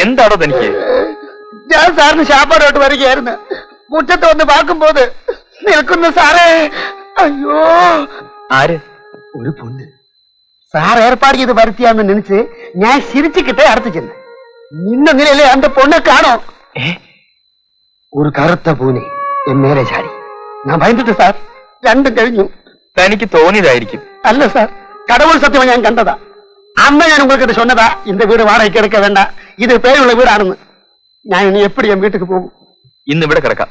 എന്താണോ തനിക്ക്? ഞാൻ സാറിന് ശാപ്പാടോട്ട് വരികയായിരുന്നു. മുറ്റത്ത് വന്ന് പാക്കുമ്പോൾ നിൽക്കുന്നു സാറേ. അയ്യോ, ആര്? ഒരു പൊണ്ണ്. സാർ ഏർപ്പാട് ചെയ്ത് വരുത്തിയാന്ന് നിனைச்சு ഞാൻ ചിരിച്ചുകിട്ടേ അടുത്ത് ചെന്ന് നിന്ന നിലയിലെ അന്റെ പൊണ്ണെ കാണോ? ഒരു കറുത്ത പൂനെ മേലെ ചാടി. ഞാൻ ഭയന്നിട്ട് സാർ, രണ്ടും കഴിഞ്ഞു. തനിക്ക് തോന്നിയതായിരിക്കും. അല്ല സാർ, കടവുൾ സത്യമായി ഞാൻ കണ്ടതാ. അന്ന് ഞാൻ ഉങ്ങൾക്കിട്ട് சொன்னதா இந்த വീട് വാടകയ്ക്ക് എടുക്ക വേണ്ട, ഇത് പേരുള്ള വീടാണെന്ന്. ഞാൻ ഇനി എപ്പടി എൻ വീട്ടിക്ക് പോകും? ഇന്ന് ഇവിടെ കിടക്കാം.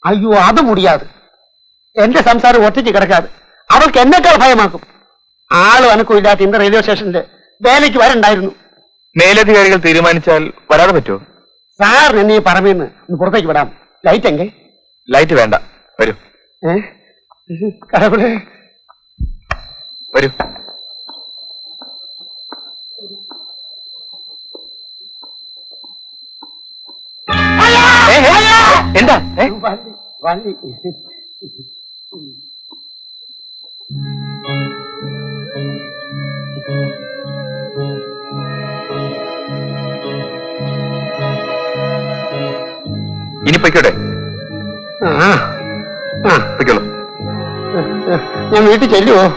അയ്യോ, അത് മുടിയാതെ. എന്റെ സംസാരം ഒറ്റയ്ക്ക് കിടക്കാതെ അവൾക്ക് എന്നെക്കാൾ ഭയമാക്കും. ആളും അനക്കും ഇല്ലാത്ത ഇന്ന് റെയിൽവേ സ്റ്റേഷനിൽ വേലയ്ക്ക് വരണ്ടായിരുന്നു. മേലധികാരികൾ തീരുമാനിച്ചാൽ വരാതെ പറ്റുമോ? സാർ എന്നെ ഈ പറമ്പിന്ന് ഒന്ന് പുറത്തേക്ക് വിടാം. ലൈറ്റ് എങ്കെ? ലൈറ്റ് വേണ്ട, വരൂ. കടവുളെ വരൂ. എന്താ? വണ്ടി ഇനി പൊയ്ക്കോട്ടെ. ആ ആ പൊയ്ക്കോളൂ. ഞാൻ വീട്ടിൽ ചെല്ലുവോ?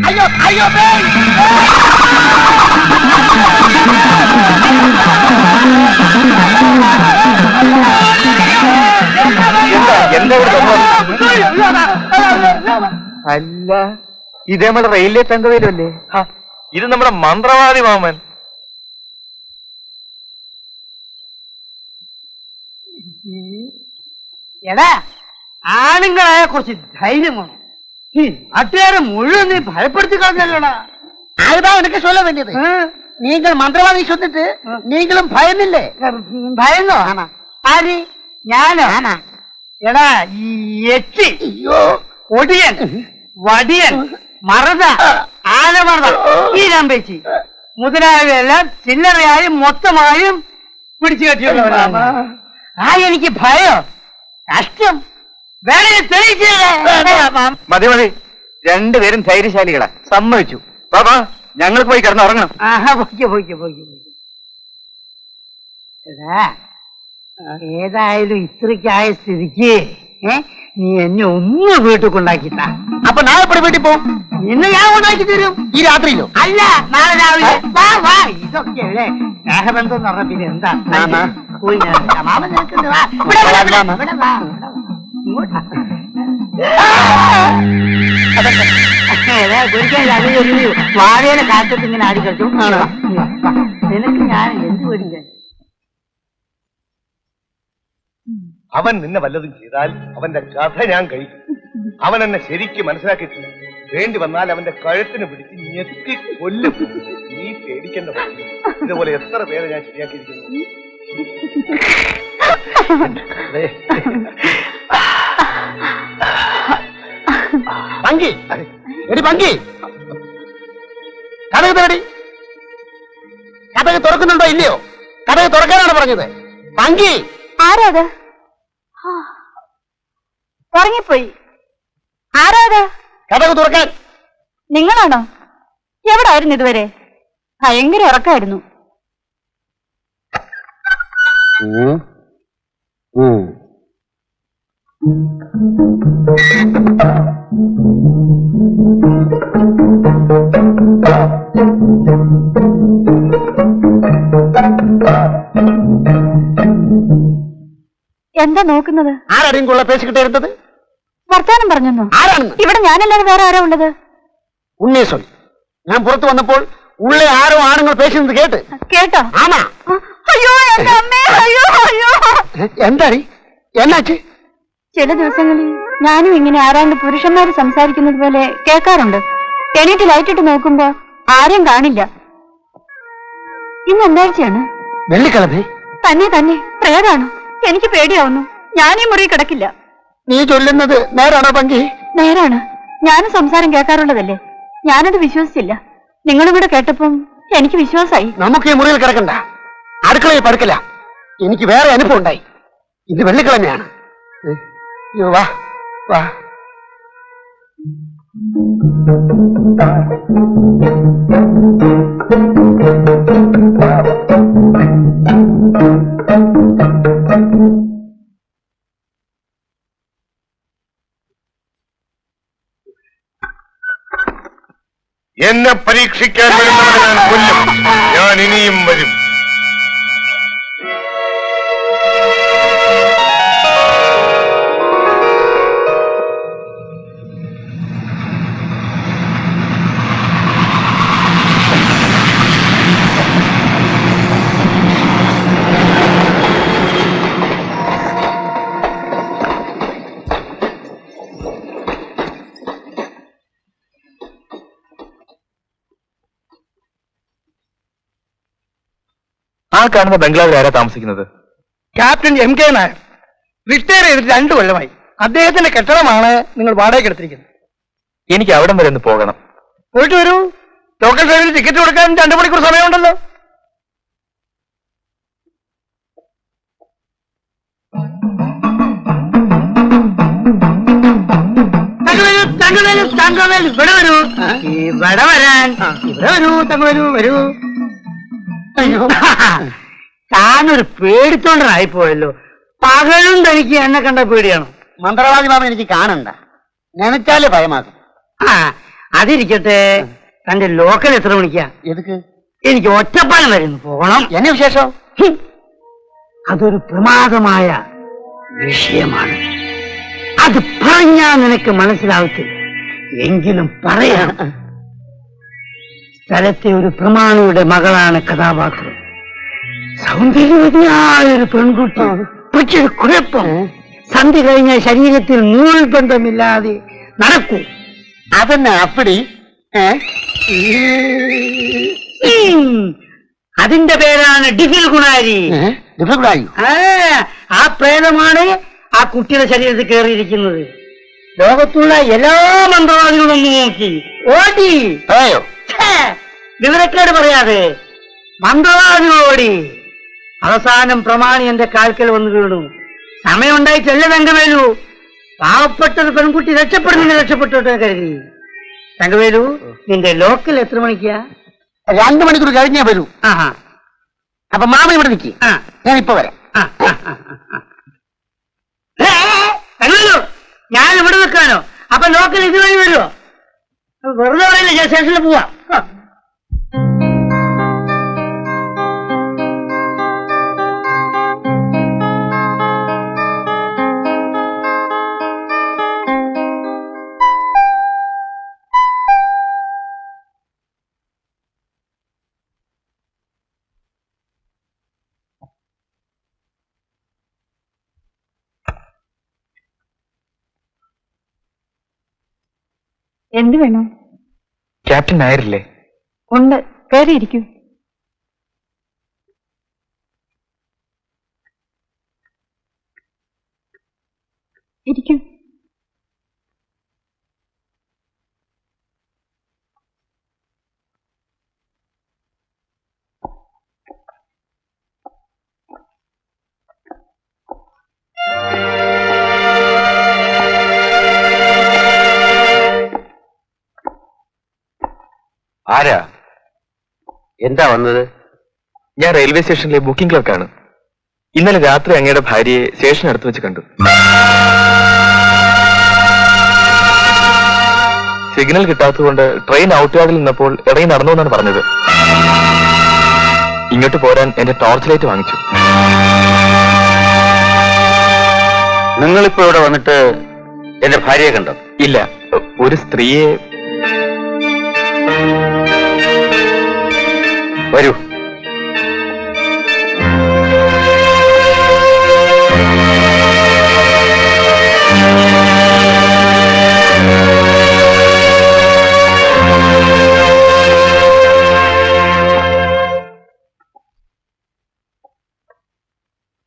അയ്യോ അയ്യോ എന്താ അല്ല, ഇതേ നമ്മുടെ റെയിൽവേ തങ്കവേലല്ലേ? ഇത് നമ്മുടെ മന്ത്രവാദി മാമൻ. എടാ, ആണുങ്ങളായ കുറച്ച് ധൈര്യം വേണം. നാട്ടുകാരെ മുഴുവൻ നീ ഭയപ്പെടുത്തി കളഞ്ഞല്ലോടാ. அதுதான் எனக்கு சொல்ல வேண்டியது. நீங்கள் மந்திரவாதி சொல்லிட்டு நீங்களும் பயமில்லை. பயந்தோ? ആര്? ഞാനോ? എടാ, ഈ എച്ചി, ഒടിയൻ, വടിയൻ, മറത, ആനമറത, ഈ നമ്പേച്ചി മുതലായവയെല്ലാം ചില്ലറയായും മൊത്തമായും പിടിച്ചു കെട്ടിയുള്ളവരാണ്. ആ എനിക്ക് ഭയോ, കഷ്ടം. വേണമെങ്കിൽ തെളിയിച്ചേ. മതി മതി, രണ്ടുപേരും ധൈര്യശാലികളാ, സമ്മതിച്ചു. ബാബാ, ഞങ്ങൾക്ക് പോയി കിടന്ന് ഉറങ്ങണം. ആഹാ, പോയിക്കോ. എടാ, ഏതായാലും ഇത്രയ്ക്കായ സ്ഥിതിക്ക് നീ എന്നെ ഒന്ന് വീട്ടിൽ കൊണ്ടാക്കിട്ടാ. അപ്പൊ നാളെ എപ്പോഴും വീട്ടിൽ പോകും? ഇന്ന് ഞാൻ കൊണ്ടാക്കി തരും. ഈ രാത്രിയിലോ? അല്ല, നാളെ രാവിലെ. വാ ഇതൊക്കെ സ്നേഹബന്ധം എന്ന് പറഞ്ഞ പിന്നെ എന്താ? പോയി മാമൻ നിൽക്കുന്നത്. വാഴയുടെ കാറ്റത്ത് ഇങ്ങനെ ആടി കളിച്ചു. നിനക്ക് ഞാൻ എന്ത് പേടിക്കാൻ? അവൻ നിന്നെ വല്ലതും ചെയ്താൽ അവന്റെ കഥ ഞാൻ കഴിക്കും. അവൻ എന്നെ ശരിക്കും മനസ്സിലാക്കിയിട്ടില്ല. വേണ്ടി വന്നാൽ അവന്റെ കഴുത്തിന് പിടിച്ച് ഞെക്കി കൊല്ലും. നീ പേടിക്കേണ്ട പറ്റില്ല. ഇതുപോലെ എത്ര പേരെ ഞാൻ ശരിയാക്കിയിരിക്കുന്നു. പങ്കി, എടി പങ്കി, കഥക് തേടി. കഥക് തുറക്കുന്നുണ്ടോ ഇല്ലയോ? കഥക് തുറക്കാനാണ് പറഞ്ഞത്. പങ്കി. ആരാത്? ഉറങ്ങിപ്പോയി. ആരാത്? കഥക് തുറക്കാൻ. നിങ്ങളാണോ? എവിടായിരുന്നു ഇതുവരെ? ഭയങ്കര ഉറക്കായിരുന്നു. എന്താ നോക്കുന്നത്? ആരാടെയും കൊള്ള പേശിക്കിട്ടേ ഇരുന്നത്? വർത്താനം പറഞ്ഞോ? ആരാണെന്ന്? ഇവിടെ ഞാനല്ലാതെ വേറെ ആരാ ഉള്ളത്? ഉണ്ണീശ്വൻ, ഞാൻ പുറത്തു വന്നപ്പോൾ ഉള്ളെ ആരോ ആണുങ്ങൾ പേശുന്നത് കേട്ട്. കേട്ടോ? ആമാ. അയ്യോ എന്റെ അമ്മേ, അയ്യോ അയ്യോ. എന്താടി? എന്നാച്ച്? ചില ദിവസങ്ങളിൽ ഞാനും ഇങ്ങനെ ആരാണ്ട് പുരുഷന്മാര് സംസാരിക്കുന്നത് പോലെ കേൾക്കാറുണ്ട്. എണീറ്റ് ലൈറ്റിട്ട് നോക്കുമ്പോ ആരെയും കാണില്ല. ഇന്ന് എന്താഴ്ചയാണ്? വെള്ളിക്കിഴമേ. തന്നെ പ്രേതാണോ? എനിക്ക് പേടിയാവുന്നു. ഞാനീ മുറി കിടക്കില്ല. നീ ചൊല്ലുന്നത് നേരാണോ പങ്കി? നേരാണ്. ഞാനും സംസാരം കേൾക്കാറുള്ളതല്ലേ. ഞാനത് വിശ്വസിച്ചില്ല. നിങ്ങളും കൂടെ കേട്ടപ്പം എനിക്ക് വിശ്വാസമായി. നമുക്ക് ഈ മുറിയിൽ കിടക്കണ്ട, അടുക്കളയിൽ പടുക്കല. എനിക്ക് വേറെ അനുഭവം ഉണ്ടായി. ഇത് വെള്ളിക്കിഴമയാണ്. വാ വാ. എന്നെ പരീക്ഷിക്കാൻ വരുന്നവരെ ഞാൻ കൊല്ലും. ഞാൻ ഇനിയും വരും. ആ കാണുന്ന ബംഗ്ലാവിൽ ആരാ താമസിക്കുന്നത്? ക്യാപ്റ്റൻ MK നായർ റിട്ടയർ ചെയ്തിട്ട് 2 കൊല്ലമായി. അദ്ദേഹത്തിന്റെ കെട്ടിടമാണ് നിങ്ങൾ വാടകയ്ക്ക് എടുത്തിരിക്കുന്നത്. എനിക്ക് അവിടം വരെ ഒന്ന് പോകണം. പോയിട്ട് വരൂ. ലോക്കൽ ട്രെയിനിൽ ടിക്കറ്റ് കൊടുക്കാൻ 2 മണിക്കൂർ സമയമുണ്ടല്ലോ. ഇവിടെ വരൂ. ഇവിടെ വരാൻ. ഇവിടെ വരൂ. തങ്ങവരൂ. വരൂ. താനൊരു പേടിത്തോണ്ടനായിപ്പോയല്ലോ. പകലും തനിക്ക് എന്നെ കണ്ട പേടിയാണ്. മന്ത്രവാദി മാമ എനിക്ക് കാണണ്ട. നനച്ചാല് ഭയമാക്കും. അതിരിക്കട്ടെ, തന്റെ ലോക്കൽ എത്ര മണിക്കാ? എതുക്ക്? എനിക്ക് ഒറ്റപ്പാലം വരുന്നു പോകണം. എന്നെ വിശേഷം? അതൊരു പ്രമാദമായ വിഷയമാണ്. അത് പറഞ്ഞാ നിനക്ക് മനസ്സിലാവത്തില്ല. എങ്കിലും പറയാം. സ്ഥലത്തെ ഒരു പ്രമാണിയുടെ മകളാണ് കഥാപാത്രം. സൗന്ദര്യവതിയായൊരു പെൺകുട്ടി. പക്ഷെ കുഴപ്പം, സന്ധി കഴിഞ്ഞ ശരീരത്തിൽ നൂൽബന്ധമില്ലാതെ നടക്കൂ. അതെന്നെ അപ്പടി. അതിന്റെ പേരാണ് ഡിഫിൽ ഗുണാരി. ആ പ്രേതമാണ് ആ കുട്ടിയുടെ ശരീരത്തിൽ കയറിയിരിക്കുന്നത്. ലോകത്തുള്ള എല്ലാ മന്ത്രവാദികളും ഒന്ന് നോക്കി ഓടി. വിവരക്കേട് പറയാതെ മന്ത്രവാദികൾ ഓടി. അവസാനം പ്രമാണി എന്റെ കാൽക്കൽ വന്നു വീണു. സമയമുണ്ടായി ചെല്ല തങ്കവേലു. പാവപ്പെട്ടൊരു പെൺകുട്ടി രക്ഷപ്പെട്ടോട്ടെ കരുതി. തങ്കവേലു, നിന്റെ ലോക്കൽ എത്ര മണിക്കാ? 2 മണിക്കൂർ കഴിഞ്ഞേ വരൂ. അപ്പൊ മാമ ഇവിടെ നിൽക്കി. ഞാൻ ഇപ്പൊ വരാം. തങ്കവേലു, ഞാൻ ഇവിടെ നിൽക്കാനോ? അപ്പൊ ലോക്കൽ ഇതുവഴി വരുമോ? വെറുതെ പറയില്ല, ഞാൻ സ്റ്റേഷനിൽ പോവാം. എന്ത് വേണം? ക്യാപ്റ്റൻ നായരില്ലേ? ഉണ്ട്, കയറിയിരിക്കൂ. ഇരിക്കൂ. ആരാ? എന്താ വന്നത്? ഞാൻ റെയിൽവേ സ്റ്റേഷനിലെ ബുക്കിംഗ് ക്ലർക്കാണ്. ഇന്നലെ രാത്രി അങ്ങയുടെ ഭാര്യയെ സ്റ്റേഷനടുത്ത് വെച്ച് കണ്ടു. സിഗ്നൽ കിട്ടാത്തതുകൊണ്ട് ട്രെയിൻ ഔട്ട്യാർഡിൽ നിന്നപ്പോൾ ഇറങ്ങി നടന്നു എന്നാണ് പറഞ്ഞത്. ഇങ്ങോട്ട് പോരാൻ എന്റെ ടോർച്ച് ലൈറ്റ് വാങ്ങിച്ചു. നിങ്ങളിപ്പോ ഇവിടെ വന്നിട്ട് എന്റെ ഭാര്യയെ കണ്ടോ? ഇല്ല, ഒരു സ്ത്രീയെ. വരൂ.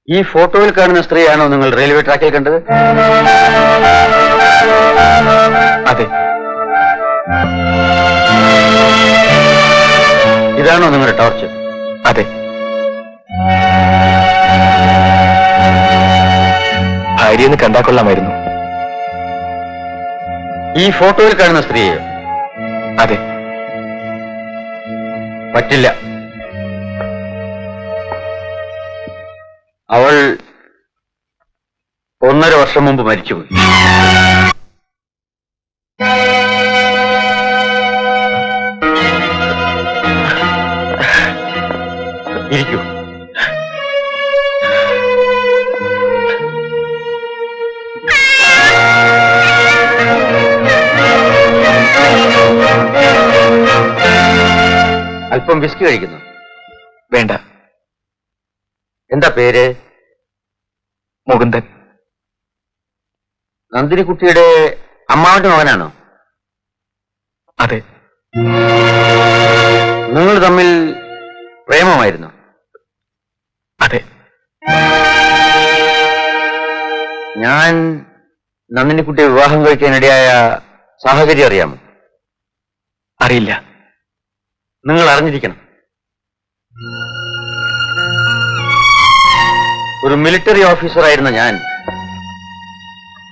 ഈ ഫോട്ടോയിൽ കാണുന്ന സ്ത്രീയാണോ നിങ്ങൾ റെയിൽവേ ട്രാക്കിൽ കണ്ടത്? അതെ. ഇതാണോ നിങ്ങളുടെ ടോർച്ച്? അതെ. ഭാര്യയെന്ന് കണ്ടാ കൊള്ളാമായിരുന്നു. ഈ ഫോട്ടോയിൽ കാണുന്ന സ്ത്രീയെ? അതെ. പറ്റില്ല. അവൾ 1.5 വർഷം മുമ്പ് മരിച്ചുപോയി. ഇരിക്കൂ. അല്പം വിസ്കി കഴിക്കുന്നു? വേണ്ട. എന്താ പേര്? മുകുന്ദൻ. നന്ദിനിക്കുട്ടിയുടെ അമ്മാവന്റെ മകനാണോ? അതെ. നിങ്ങൾ തമ്മിൽ പ്രേമമായിരുന്നു? അതെ. ഞാൻ നന്ദിനിക്കുട്ടിയെ വിവാഹം കഴിക്കാനിടയായ സാഹചര്യം അറിയാമോ? അറിയില്ല. നിങ്ങൾ അറിഞ്ഞിരിക്കണം. ഒരു മിലിറ്ററി ഓഫീസറായിരുന്ന ഞാൻ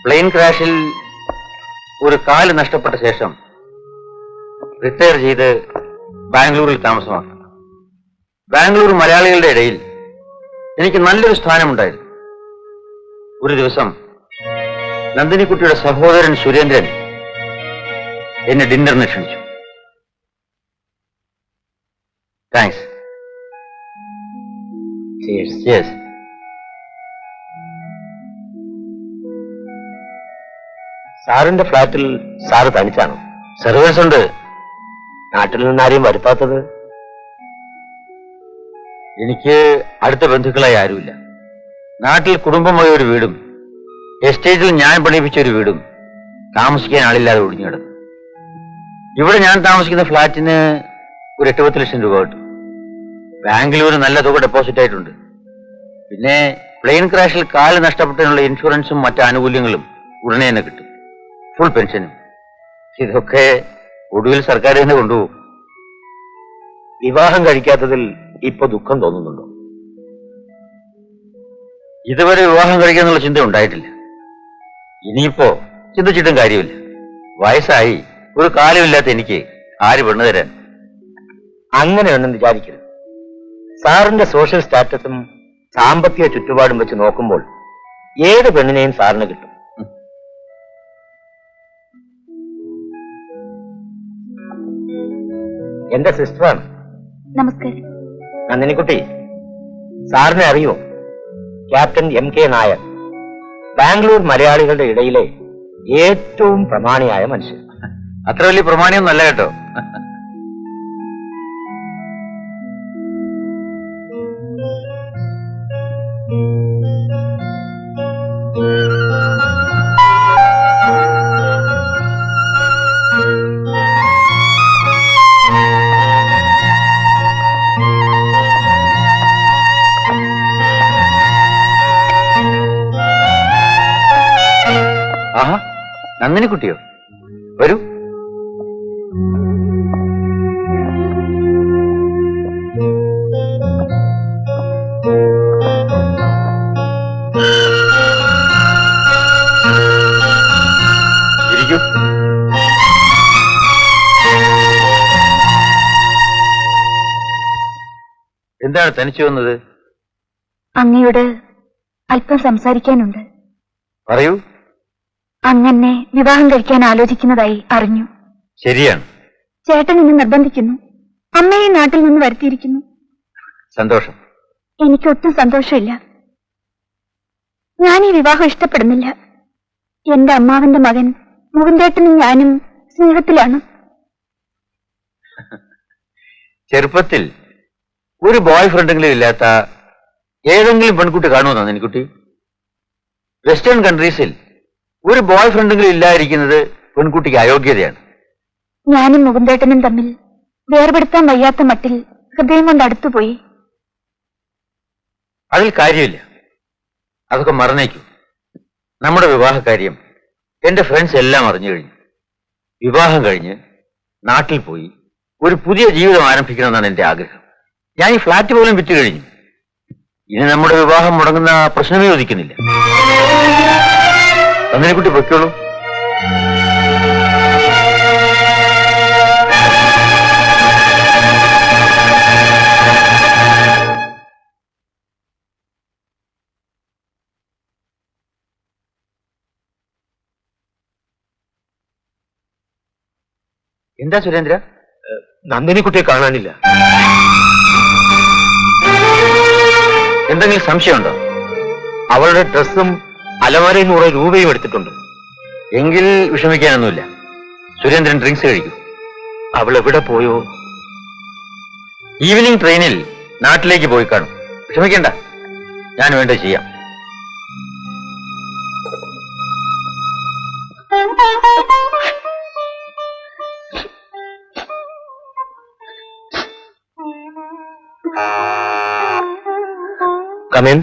പ്ലെയിൻ ക്രാഷിൽ ഒരു കാല് നഷ്ടപ്പെട്ട ശേഷം റിട്ടയർ ചെയ്ത് ബാംഗ്ലൂരിൽ താമസമാക്കി. ബാംഗ്ലൂർ മലയാളികളുടെ ഇടയിൽ എനിക്ക് നല്ലൊരു സ്ഥാനമുണ്ടായിരുന്നു. ഒരു ദിവസം നന്ദിനിക്കുട്ടിയുടെ സഹോദരൻ സുരേന്ദ്രൻ എന്നെ ഡിന്നറിന് ക്ഷണിച്ചു. താങ്ക്സ്. Cheers. സാറിന്റെ ഫ്ലാറ്റിൽ സാറ് തനിച്ചാണോ? സർവേഴ്സ് ഉണ്ട്. നാട്ടിൽ നിന്ന് ആരെയും വരുത്താത്തത്? എനിക്ക് അടുത്ത ബന്ധുക്കളായി ആരുമില്ല. നാട്ടിൽ കുടുംബമായ ഒരു വീടും എസ്റ്റേറ്റിൽ ഞാൻ പണിയിപ്പിച്ച ഒരു വീടും താമസിക്കാൻ ആളില്ലാതെ ഒഴിഞ്ഞു കിടന്നു. ഇവിടെ ഞാൻ താമസിക്കുന്ന ഫ്ലാറ്റിന് ഒരു 8-10 ലക്ഷം രൂപ കിട്ടും. ബാംഗ്ലൂർ നല്ല തുക ഡെപ്പോസിറ്റ് ആയിട്ടുണ്ട്. പിന്നെ പ്ലെയിൻ ക്രാഷിൽ കാല് നഷ്ടപ്പെട്ടതിനുള്ള ഇൻഷുറൻസും മറ്റ് ആനുകൂല്യങ്ങളും ഉടനെ തന്നെ കിട്ടും. ഫുൾ പെൻഷനും. ഇതൊക്കെ ഒടുവിൽ സർക്കാർ തന്നെ കൊണ്ടുപോകും. വിവാഹം കഴിക്കാത്തതിൽ ഇപ്പൊ ദുഃഖം തോന്നുന്നുണ്ടോ? ഇതുവരെ വിവാഹം കഴിക്കാന്നുള്ള ചിന്ത ഉണ്ടായിട്ടില്ല. ഇനിയിപ്പോ ചിന്തിച്ചിട്ടും കാര്യമില്ല. വയസ്സായി, ഒരു കാലമില്ലാത്ത എനിക്ക് ആര് പെണ്ണു തരാൻ? അങ്ങനെയൊന്നും വിചാരിക്കരുത്. സാറിന്റെ സോഷ്യൽ സ്റ്റാറ്റസും സാമ്പത്തിക ചുറ്റുപാടും വെച്ച് നോക്കുമ്പോൾ ഏത് പെണ്ണിനെയും സാറിന് കിട്ടും. എന്റെ സിസ്റ്ററാണ്. നമസ്കാരം. നന്ദിനിക്കുട്ടി, സാറിനെ അറിയോ? ക്യാപ്റ്റൻ MK നായർ, ബാംഗ്ലൂർ മലയാളികളുടെ ഇടയിലെ ഏറ്റവും പ്രമാണിയായ മനുഷ്യൻ. അത്ര വലിയ പ്രമാണിയൊന്നും അല്ല കേട്ടോ. ആഹാ, നന്ദിനിക്കുട്ടിയോ? വരൂ. ഇരിക്കൂ. എന്താണ് തനിച്ചു വന്നത്? അങ്ങയോട് അല്പം സംസാരിക്കാനുണ്ട്. പറയൂ. അങ്ങനെ വിവാഹം കഴിക്കാൻ ആലോചിക്കുന്നതായി അറിഞ്ഞു. ശരിയാണ്. ചേട്ടൻ എന്നെ നിർബന്ധിക്കുന്നു. അമ്മയെ നാട്ടിൽ നിന്ന് വരുത്തിയിരിക്കുന്നു. സന്തോഷം. എനിക്കൊട്ടും സന്തോഷമില്ല. ഞാൻ ഈ വിവാഹം ഇഷ്ടപ്പെടുന്നില്ല. എന്റെ അമ്മാവന്റെ മകൻ മുകുന്ദേട്ടനും ഞാനും സ്നേഹത്തിലാണ്. ചെറുപ്പത്തിൽ ഒരു ബോയ് ഫ്രണ്ടെങ്കിലും ഇല്ലാത്ത ഏതെങ്കിലും പെൺകുട്ടി കാണുമോ നന്ദിനിക്കുട്ടി? വെസ്റ്റേൺ കൺട്രീസിൽ ഒരു ബോയ് ഫ്രണ്ടെങ്കിലും ഇല്ലാതിരിക്കുന്നത് പെൺകുട്ടിക്ക് അയോഗ്യതയാണ്. ഞാനും മുകുന്ദേട്ടനും തമ്മിൽ വേർപെടുത്താൻ വയ്യാത്ത മട്ടിൽ ഹൃദയം കൊണ്ട് അടുത്തുപോയി. അതിൽ കാര്യമില്ല. അതൊക്കെ മറന്നേക്കൂ. നമ്മുടെ വിവാഹ കാര്യം എന്റെ ഫ്രണ്ട്സ് എല്ലാം അറിഞ്ഞു കഴിഞ്ഞു. വിവാഹം കഴിഞ്ഞ് നാട്ടിൽ പോയി ഒരു പുതിയ ജീവിതം ആരംഭിക്കണമെന്നാണ് എന്റെ ആഗ്രഹം. ഞാൻ ഈ ഫ്ലാറ്റ് പോലും വിറ്റ് കഴിഞ്ഞു. ഇനി നമ്മുടെ വിവാഹം മുടങ്ങുന്ന പ്രശ്നമേ ഉദിക്കുന്നില്ല. നന്ദിനിക്കുട്ടി പൊയ്ക്കോളൂ. എന്താ സുരേന്ദ്ര? നന്ദിനിക്കുട്ടിയെ കാണാനില്ല. എന്തെങ്കിലും സംശയമുണ്ടോ? അവളുടെ ഡ്രസ്സും അലമാരയിൽ നിന്ന് കുറെ രൂപയും എടുത്തിട്ടുണ്ട്. എങ്കിൽ വിഷമിക്കാനൊന്നുമില്ല. സുരേന്ദ്രൻ ഡ്രിങ്ക്സ് കഴിക്കും. അവൾ എവിടെ പോയോ? ഈവനിങ് ട്രെയിനിൽ നാട്ടിലേക്ക് പോയി കാണും. വിഷമിക്കണ്ട, ഞാൻ വേണ്ടത് ചെയ്യാം. Come in.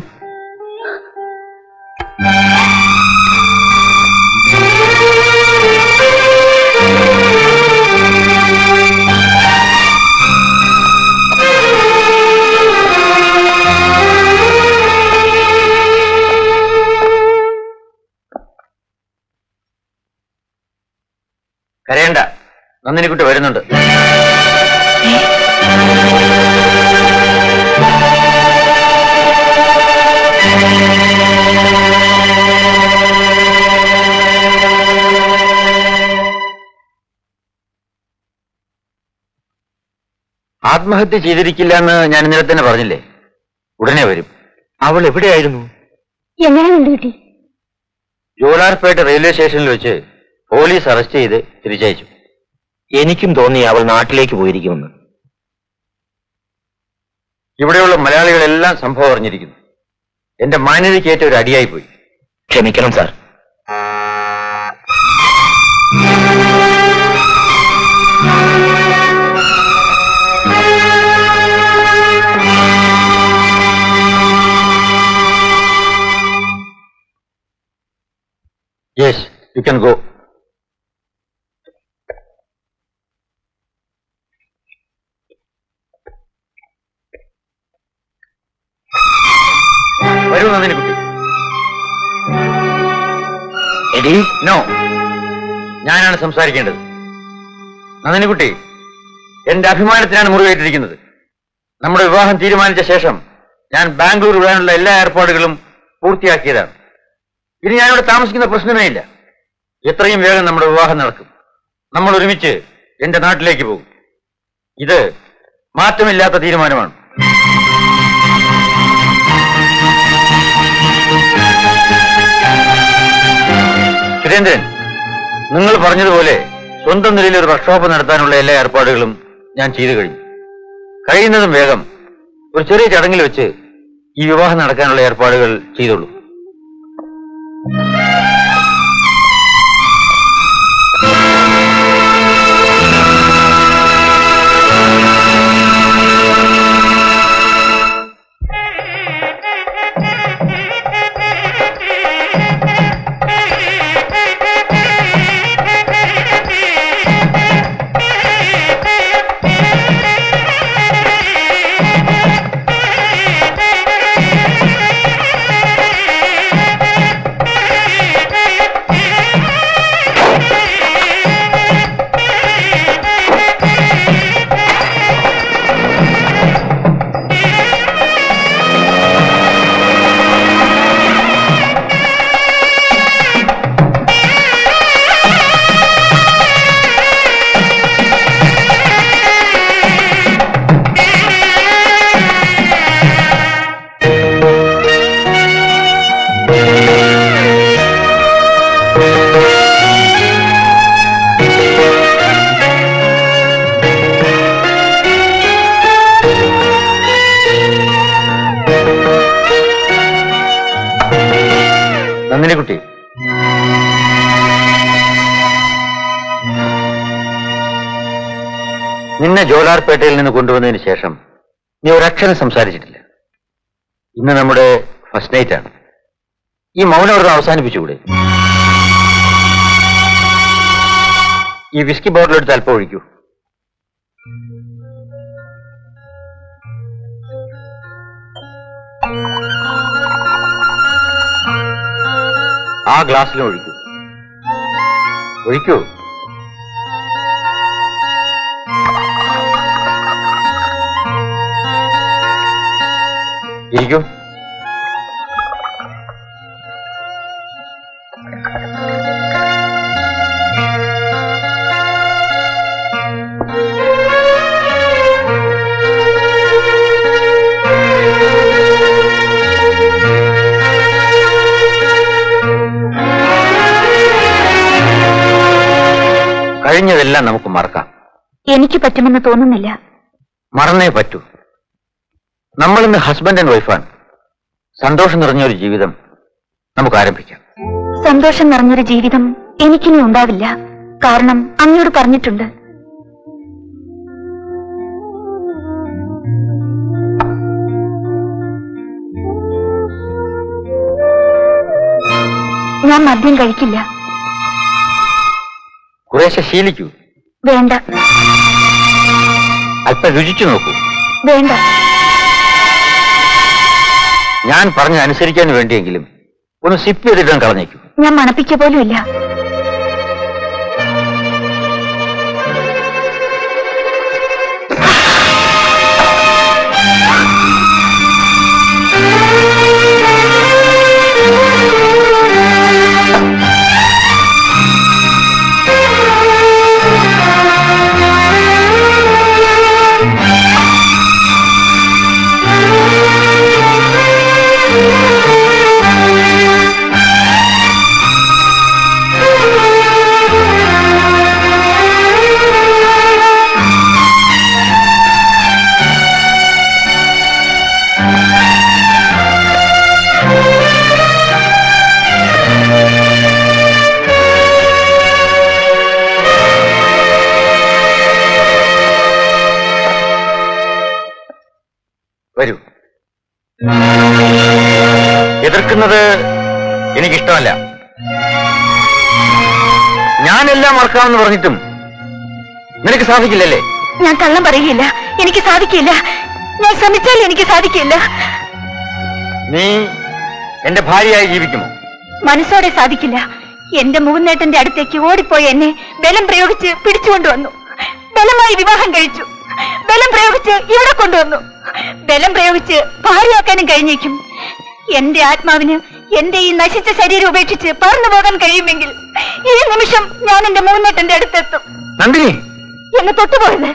കരയണ്ട, നന്ദിനിക്കുട്ടി വരുന്നുണ്ട്. ആത്മഹത്യ ചെയ്തിരിക്കില്ല എന്ന് ഞാൻ ഇന്നലെ തന്നെ പറഞ്ഞില്ലേ? ഉടനെ വരും. അവൾ എവിടെയായിരുന്നു? എങ്ങനെ കണ്ടുകിട്ടി? ജോലാർപേട്ട റെയിൽവേ സ്റ്റേഷനിൽ വെച്ച് പോലീസ് അറസ്റ്റ് ചെയ്ത് തിരിച്ചയച്ചു. എനിക്കും തോന്നി അവൾ നാട്ടിലേക്ക് പോയിരിക്കുമെന്ന്. ഇവിടെയുള്ള മലയാളികളെല്ലാം സംഭവം അറിഞ്ഞിരിക്കുന്നു. എന്റെ മാന്യതയ്ക്കേറ്റ ഒരു അടിയായി പോയി. ക്ഷമിക്കണം sir. Yes, you can go. വരൂ നന്ദിനിക്കുട്ടി. എടി നോ, ഞാനാണ് സംസാരിക്കേണ്ടത്. നന്ദിനിക്കുട്ടി, എന്റെ അഭിമാനത്തിനാണ് മുറിവേറ്റിരിക്കുന്നത്. നമ്മുടെ വിവാഹം തീരുമാനിച്ച ശേഷം ഞാൻ ബാംഗ്ലൂർ വിടാനുള്ള എല്ലാ ഏർപ്പാടുകളും പൂർത്തിയാക്കിയതാണ്. ഇനി ഞാനിവിടെ താമസിക്കുന്ന പ്രശ്നമേ ഇല്ല. എത്രയും വേഗം നമ്മുടെ വിവാഹം നടക്കും. നമ്മൾ ഒരുമിച്ച് എന്റെ നാട്ടിലേക്ക് പോകും. ഇത് മാറ്റമില്ലാത്ത തീരുമാനമാണ്. സുരേന്ദ്രൻ, നിങ്ങൾ പറഞ്ഞതുപോലെ സ്വന്തം നിലയിൽ ഒരു വർക്ക്ഷോപ്പ് നടത്താനുള്ള എല്ലാ ഏർപ്പാടുകളും ഞാൻ ചെയ്തു കഴിഞ്ഞു. കഴിയുന്നതും വേഗം ഒരു ചെറിയ ചടങ്ങിൽ വെച്ച് ഈ വിവാഹം നടക്കാനുള്ള ഏർപ്പാടുകൾ ചെയ്തോളൂ. നന്ദിനിക്കുട്ടി, നിന്നെ ജോലാർപേട്ടയിൽ നിന്ന് കൊണ്ടുവന്നതിന് ശേഷം നീ ഒരക്ഷരം സംസാരിച്ചിട്ടില്ല. ഇന്ന് നമ്മുടെ ഫസ്റ്റ് നൈറ്റ് ആണ്. ഈ മൗനം അവിടെ അവസാനിപ്പിച്ചുകൂടെ? ഈ വിസ്കി ബോട്ടിൽ എടുത്ത് അല്പം ഒഴിക്കൂ. ആ ഗ്ലാസ്സിലും ഒഴിക്കൂ. ഒഴിക്കൂ. ഇരിക്കൂ. എല്ലാം നമുക്ക് മറക്കാം. എനിക്ക് പറ്റുമെന്ന് തോന്നുന്നില്ല. മറന്നേ പറ്റൂ. നമ്മളിന്ന് ഹസ്ബൻഡ് ആൻഡ് വൈഫാണ്. സന്തോഷം നിറഞ്ഞൊരു ജീവിതം നമുക്ക് ആരംഭിക്കാം. സന്തോഷം നിറഞ്ഞൊരു ജീവിതം എനിക്കിനി ഉണ്ടാവില്ല. കാരണം അങ്ങയോട് പറഞ്ഞിട്ടുണ്ട്. ഞാൻ മദ്യം കഴിക്കില്ല. കുറേശ്ശെ ശീലിക്കൂ. വേണ്ട. അല്പം രുചിച്ചു നോക്കൂ. വേണ്ട. ഞാൻ പറഞ്ഞ അനുസരിക്കാൻ വേണ്ടിയെങ്കിലും ഒന്ന് സിപ്പ് ചെയ്തിട്ട് കളഞ്ഞേക്കൂ. ഞാൻ മണപ്പിക്ക പോലുമില്ല. വരൂ. എതിർക്കുന്നത് എനിക്കിഷ്ടമല്ല. ഞാനെല്ലാം മറക്കാമെന്ന് പറഞ്ഞിട്ടും നിനക്ക് സാധിക്കില്ലല്ലേ? ഞാൻ കള്ളം പറയുകയില്ല. എനിക്ക് സാധിക്കില്ല. ഞാൻ ശ്രമിച്ചാൽ എനിക്ക് സാധിക്കില്ല. നീ എന്റെ ഭാര്യയായി ജീവിക്കുമോ? മനസ്സോടെ സാധിക്കില്ല. എന്റെ മൂന്നേട്ടന്റെ അടുത്തേക്ക് ഓടിപ്പോയി എന്നെ ബലം പ്രയോഗിച്ച് പിടിച്ചുകൊണ്ടുവന്നു. ബലമായി വിവാഹം കഴിച്ചു. ബലം പ്രയോഗിച്ച് ഇവിടെ കൊണ്ടുവന്നു. ബലം പ്രയോഗിച്ച് ഭാര്യയാക്കാനും കഴിഞ്ഞേക്കും. എന്റെ ആത്മാവിന് എന്റെ ഈ നശിച്ച ശരീരം ഉപേക്ഷിച്ച് പറന്നു പോകാൻ കഴിയുമെങ്കിൽ ഈ നിമിഷം ഞാൻ എന്റെ മൂന്നേട്ടന്റെ അടുത്തെത്തും. നന്ദിനി, എന്നെ തൊട്ടുപോയത്.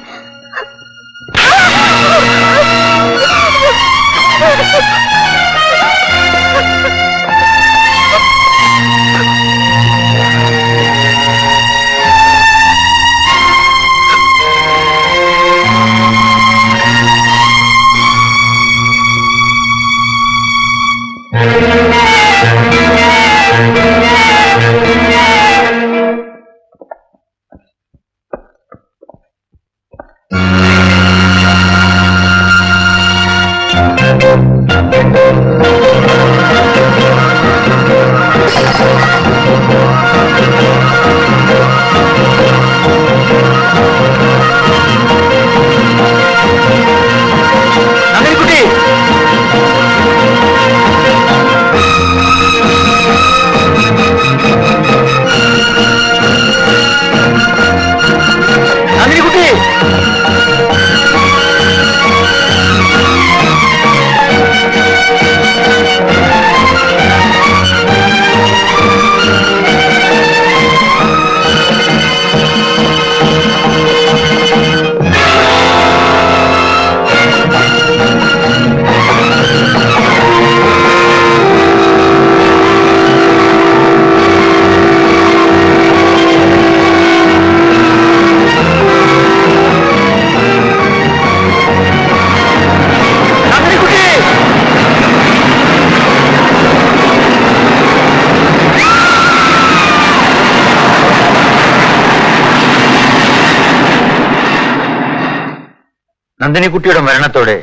നന്ദിനിക്കുട്ടിയുടെ മരണത്തോടെ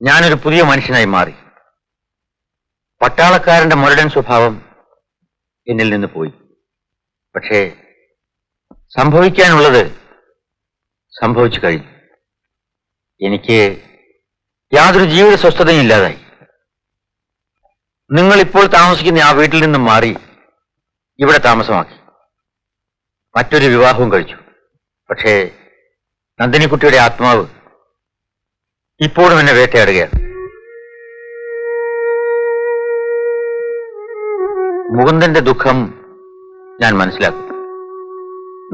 ഞാനൊരു പുതിയ മനുഷ്യനായി മാറി. പട്ടാളക്കാരന്റെ മുരടൻ സ്വഭാവം എന്നിൽ നിന്ന് പോയി. പക്ഷേ സംഭവിക്കാനുള്ളത് സംഭവിച്ചു കഴിഞ്ഞു. എനിക്ക് യാതൊരു ജീവിത സ്വസ്ഥതയും ഇല്ലാതായി. നിങ്ങൾ ഇപ്പോൾ താമസിക്കുന്ന ആ വീട്ടിൽ നിന്നും മാറി ഇവിടെ താമസമാക്കി. മറ്റൊരു വിവാഹവും കഴിച്ചു. പക്ഷേ നന്ദിനിക്കുട്ടിയുടെ ആത്മാവ് ഇപ്പോഴും എന്നെ വേട്ടയാടുകയാണ്. മുകുന്ദന്റെ ദുഃഖം ഞാൻ മനസ്സിലാക്കും.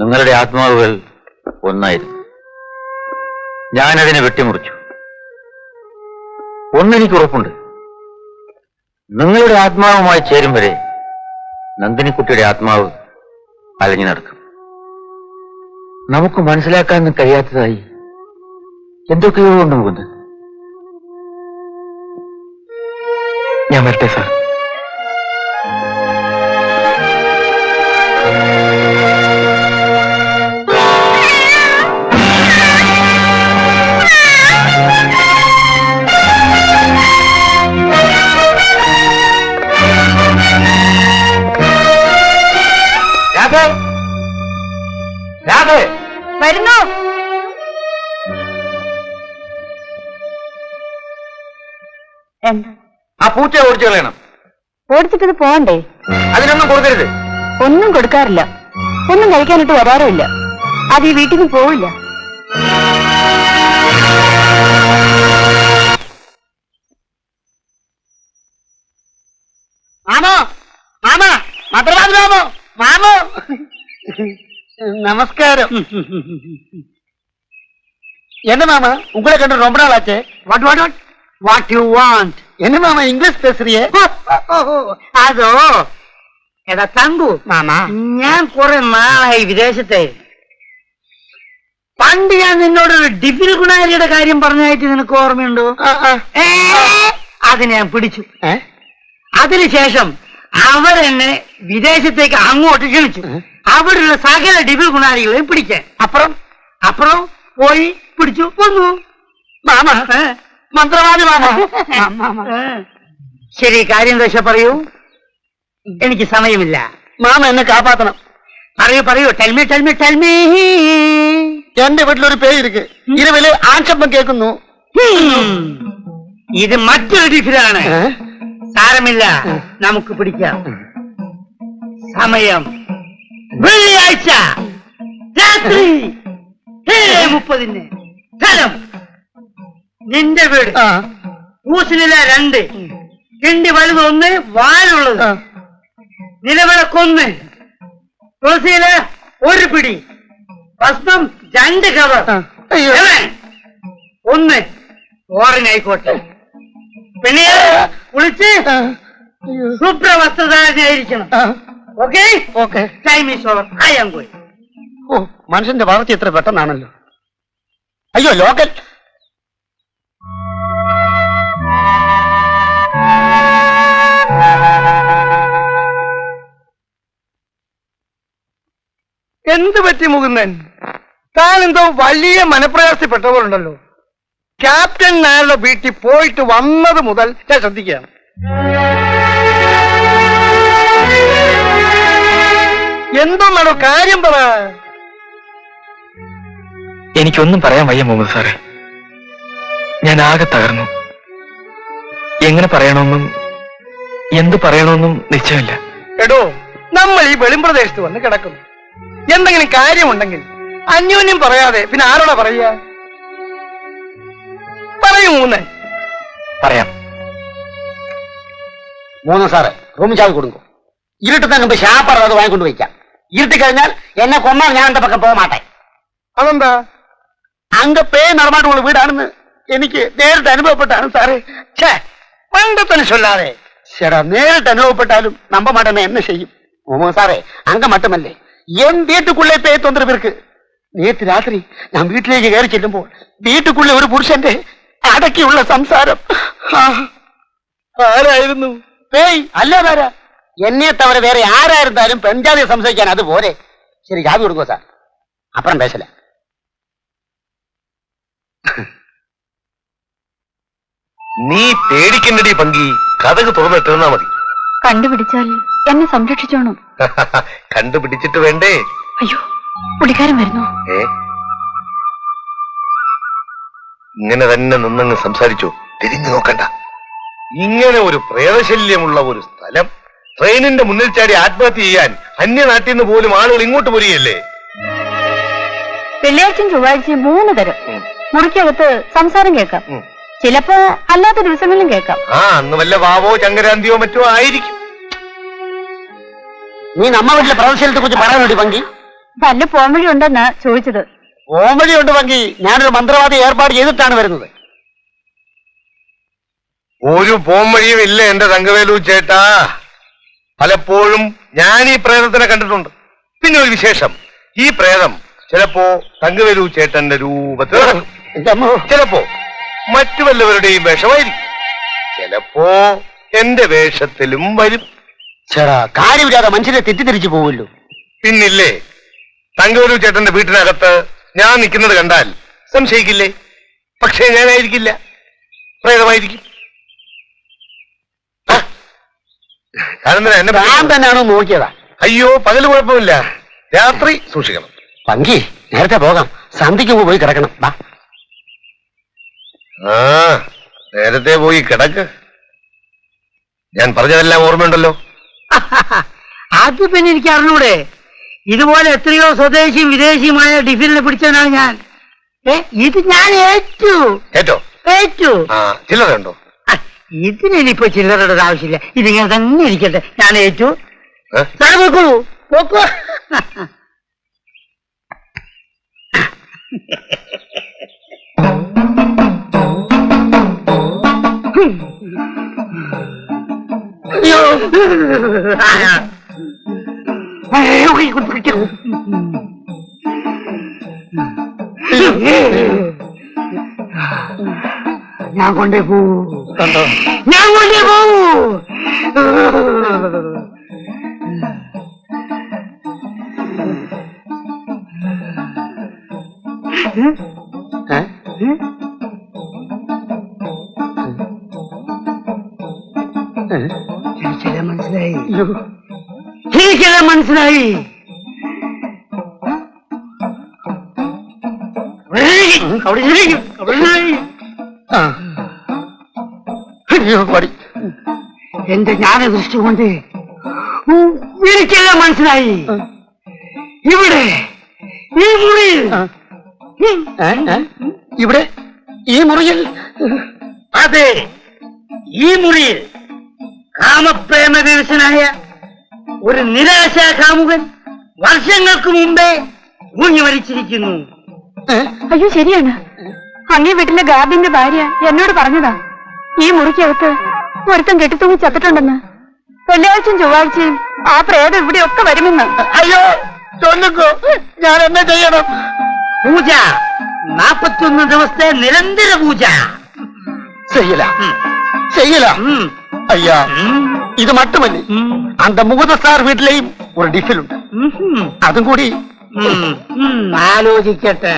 നിങ്ങളുടെ ആത്മാവുകൾ ഒന്നായിരുന്നു. ഞാനതിനെ വെട്ടിമുറിച്ചു. ഒന്നെനിക്ക് ഉറപ്പുണ്ട്, നിങ്ങളുടെ ആത്മാവുമായി ചേരും വരെ നന്ദിനിക്കുട്ടിയുടെ ആത്മാവ് അലഞ്ഞു നടക്കും. നമുക്ക് മനസ്സിലാക്കാൻ കഴിയാത്തതായി എന്തൊക്കെയോ ഉണ്ട് മുകുന്ദൻ. ഞാൻ വരട്ടെ സാർ. വരുന്നു. എന്താ? ആ പൂച്ചയെ ഓടിച്ചു കളയണം. ഓടിച്ചിട്ടത് പോകണ്ടേ? അതിനൊന്നും കൊടുക്കരുത്. ഒന്നും കൊടുക്കാറില്ല, ഒന്നും കഴിക്കാനിട്ട് വരാറുമില്ല. അത് ഈ വീട്ടിൽ നിന്ന് പോവില്ല. മാമോ മാമാ മദ്രവാദി മാമോ മാമോ நமஸ்காரம். என்ன மாமா உங்களை கண்டு ரொம்ப நாள் ஆச்சு. What you want? என்ன மாமா இங்கிலீஷ் பேசுறியே? അതോ എടാ തങ്കു മാമാ ഞാൻ കുറെ നാളായി വിദേശത്തെ. പണ്ട് ഞാൻ നിന്നോടൊരു ഡിഫിൽ ഗുണാരിയുടെ കാര്യം പറഞ്ഞായിട്ട് നിനക്ക് ഓർമ്മയുണ്ടോ? അതിനെ ഞാൻ പിടിച്ചു. അതിനുശേഷം അവരെന്നെ വിദേശത്തേക്ക് അങ്ങോട്ട് ക്ഷണിച്ചു. അവിടെയുള്ള സകല ഡിഫിൽ ഗുണാരികളെയും പിടിക്കാൻ. അപ്പുറം പോയി പിടിച്ചു വന്നു. മാമാ മന്ത്രവാദി മാമാ. ശരി, കാര്യം ദശ പറയൂ, എനിക്ക് സമയമില്ല. മാമ എന്നെ കാപ്പാത്തണം. പറയൂ ടെൽമി. എന്റെ വീട്ടിലൊരു പേര് ഇരിക്ക്. ഇരുവില് ആക്ഷേപം കേൾക്കുന്നു. ഇത് മറ്റൊരു ഡിഫിലാണ്. സാരമില്ല, നമുക്ക് പിടിക്കാം. സമയം വെള്ളിയാഴ്ച രാത്രി 7:30. സ്ഥലം നിന്റെ വീട്. പൂസിനില 2, കിണ്ടി വലുത് 1, വാലുള്ളത്. നിലവിളക്കൊന്ന്, തുളസിയില 1 പിടി, ഭസ്മം 2 കവർ. 1 ഓറിനായിക്കോട്ടെ. പിന്നെ കുളിച്ച് സുപ്രവസ്ത്രധാരനായിരിക്കണം. Okay? Time is over. I am going. ഓ, മനുഷ്യന്റെ വളർച്ച ഇത്ര പെട്ടെന്നാണല്ലോ. അയ്യോ ലോക്കൽ. എന്ത് പറ്റി മുകുന്ദൻ? താൻ എന്തോ വലിയ മനപ്രയാസപ്പെട്ടവരുണ്ടല്ലോ. ക്യാപ്റ്റൻ നായരുടെ വീട്ടിൽ പോയിട്ട് വന്നത് മുതൽ ഞാൻ ശ്രദ്ധിക്കുകയാണ്. എന്തോ മേഡോ കാര്യം പറ. എനിക്കൊന്നും പറയാൻ വയ്യ മുഹമ്മദ് സാറേ. ഞാൻ ആകെ തകർന്നു. എങ്ങനെ പറയണമെന്നും എന്ത് പറയണമെന്നും നിശ്ചയമില്ല. എടോ, നമ്മൾ ഈ വെളിമ്പ്രദേശത്ത് വന്ന് കിടക്കുന്നു. എന്തെങ്കിലും കാര്യമുണ്ടെങ്കിൽ അന്യോന്യം പറയാതെ പിന്നെ ആരോടാ പറയുക? പറയൂ മൂന്നൻ. പറയാം. മൂന്ന് സാറ് റൂമിൽ ചാവി കൊടുക്കും. ഇരുട്ടുന്നതിന് മുമ്പ് ഷാപ്പർ അത് വാങ്ങിക്കൊണ്ട് വയ്ക്കാം. ഇരുട്ടി കഴിഞ്ഞാൽ എന്നെ കൊന്നാൽ ഞാൻ എന്റെ പക്കം പോക മാട്ടെ. അതെന്താ? അങ്ക പേ നടമായിട്ടുള്ള വീടാണെന്ന് എനിക്ക് നേരിട്ട് അനുഭവപ്പെട്ടാണ് സാറേ. പണ്ടത്തിന് ചൊല്ലാതെ. ചേടാ, നേരിട്ട് അനുഭവപ്പെട്ടാലും നമ്പ മാട്ടനെ എന്നെ ചെയ്യും. മുഹമ്മദ് സാറേ, അങ്ക മട്ടുമല്ലേ എൻ വീട്ടുക്കുള്ളേ പേ തൊന്തര പേർക്ക്. നേരത്തെ രാത്രി ഞാൻ വീട്ടിലേക്ക് കയറി ചെല്ലുമ്പോൾ വീട്ടുക്കുള്ളേ ഒരു പുരുഷന്റെ അടക്കിയുള്ള സംസാരം. ആരായിരുന്നു? പേയ് അല്ലാതാരാ? എന്നെ തവര വേറെ ആരായിരുന്നാലും പെൺജാതിയെ സംസാരിക്കാൻ അതുപോലെ. ശരി, ജാതി കൊടുക്കുക സാർ, അപ്പുറം പേശല. നീ പേടിക്കണ്ടടി പങ്കി, കഥക് തുറന്നിട്ടിരുന്നാ മതി. കണ്ടുപിടിച്ചാൽ എന്നെ സംരക്ഷിച്ചോണം. കണ്ടുപിടിച്ചിട്ട് വേണ്ടേ? അയ്യോ, പുള്ളിക്കാരൻ വരുന്നു. ഇങ്ങനെ തന്നെ നിന്നങ്ങ് സംസാരിച്ചു, തിരിഞ്ഞു നോക്കണ്ട. ഇങ്ങനെ ഒരു പ്രേതശല്യമുള്ള ഒരു സ്ഥലം, ട്രെയിനിന്റെ മുന്നിൽ ചാടി ആത്മഹത്യ ചെയ്യാൻ അന്യനാട്ടിൽ നിന്ന് പോലും ആളുകൾ ഇങ്ങോട്ട് പോരുകയല്ലേ? വെള്ളിയാഴ്ചയും ചൊവ്വാഴ്ചയും 3 തരം മുറിക്കകത്ത് സംസാരം കേൾക്കാം. ചിലപ്പോ അല്ലാത്ത ദിവസങ്ങളിലും കേൾക്കാം. അന്ന് വല്ല വാവോ ചങ്കരാന്തിയോ മറ്റോ ആയിരിക്കും. നീ നമ്മ വീട്ടിലെ പ്രദർശനത്തെ കുറിച്ച് പറയാനുണ്ട് പങ്കി. വല്ല പോംവഴി ഉണ്ടെന്നാ ചോദിച്ചത്. ഓമഴിയുണ്ട് പങ്കി. ഞാനൊരു മന്ത്രവാദി ഏർപ്പാട് ചെയ്തിട്ടാണ് വരുന്നത്. ഒരു പോംവഴിയും ഇല്ല എന്റെ തങ്കവേലു ചേട്ടാ. പലപ്പോഴും ഞാൻ ഈ പ്രേതത്തിനെ കണ്ടിട്ടുണ്ട്. പിന്നെ ഒരു വിശേഷം, ഈ പ്രേതം ചിലപ്പോ തങ്കവേലു ചേട്ടന്റെ രൂപത്തിൽ നടക്കും. എന്റെ അമ്മോ. ചിലപ്പോ മറ്റു വല്ലവരുടെയും വേഷമായിരിക്കും. ചിലപ്പോ എന്റെ വേഷത്തിലും വരും. ചേടാ, കാര്യമില്ലാതെ മനുഷ്യരെ തെറ്റിദ്ധരിച്ചു പോവല്ലോ. പിന്നില്ലേ, തങ്കവേലു ചേട്ടന്റെ വീട്ടിനകത്ത് ഞാൻ നിൽക്കുന്നത് കണ്ടാൽ സംശയിക്കില്ലേ? പക്ഷേ ഞാനായിരിക്കില്ല, പ്രേതമായിരിക്കും. എന്നെ ഞാൻ തന്നെയാണോ നോക്കിയതാ? അയ്യോ, പകല് കുഴപ്പമില്ല, രാത്രി സൂക്ഷിക്കണം. പങ്കി, നേരത്തെ പോകാം. സന്ധ്യയ്ക്ക് മുമ്പ് പോയി കിടക്കണം. ബാ. ആ, നേരത്തെ പോയി കിടക്ക്. ഞാൻ പറഞ്ഞതെല്ലാം ഓർമ്മയുണ്ടല്ലോ. അത് പിന്നെ എനിക്ക് അറിഞ്ഞൂടെ? ഇതുപോലെ എത്രയോ സ്വദേശിയും വിദേശിയുമായ ഡിഫിനെ പിടിച്ചവനാണ് ഞാൻ. ഇത് ഞാൻ ഏറ്റു. ആ, ചില്ലറുണ്ടോ? ഇതിനിപ്പോ ചില്ലറയുടെ ആവശ്യമില്ല. ഇതിങ്ങനെ തന്നെ ഇരിക്കട്ടെ. ഞാൻ ഏറ്റു. പോക്കൂ പോക്കൂ. ഞാൻ കൊണ്ടേ പോവൂ. ഞാൻ കൊണ്ടേ പോവൂ. എനിക്കെല്ലാം മനസ്സിലായി. എനിക്കെല്ലാം മനസ്സിലായി. എന്റെ ജ്ഞാനദൃഷ്ടി കൊണ്ട് എനിക്കെല്ലാം മനസ്സിലായി. ഇവിടെ ഈ മുറിയിൽ, ഇവിടെ ഈ മുറിയിൽ, അതെ ഈ മുറിയിൽ കാമപ്രേമവിവശനായ ഒരു നിരാശാ കാമുകൻ വർഷങ്ങൾക്ക് മുമ്പേ ഊഞ്ഞു മരിച്ചിരിക്കുന്നു. അയ്യോ ശരിയാണ്. അങ്ങേ വീട്ടിലെ ഗാർഡിന്റെ ഭാര്യ എന്നോട് പറഞ്ഞതാ ഈ മുറിക്കകത്ത് ഒരുത്തം കെട്ടിത്തൂങ്ങി ചത്തിട്ടുണ്ടെന്ന്. വെള്ളിയാഴ്ചയും ചൊവ്വാഴ്ചയും ആ പ്രേതം ഇവിടെയൊക്കെ വരുമെന്ന്. അയ്യോ ചൊല്ലുക്കോ, ഞാൻ എന്നാ ചെയ്യണം? പൂജ 41 ദിവസത്തെ നിരന്തര പൂജ செய்யலாம். ஐயா, இது மட்டுமல்ல, அந்த முகத சார் வீட்டிலையும் ஒரு டிஃபில் உண்டு. അതും കൂടി ആലോചിക്കട്ടെ.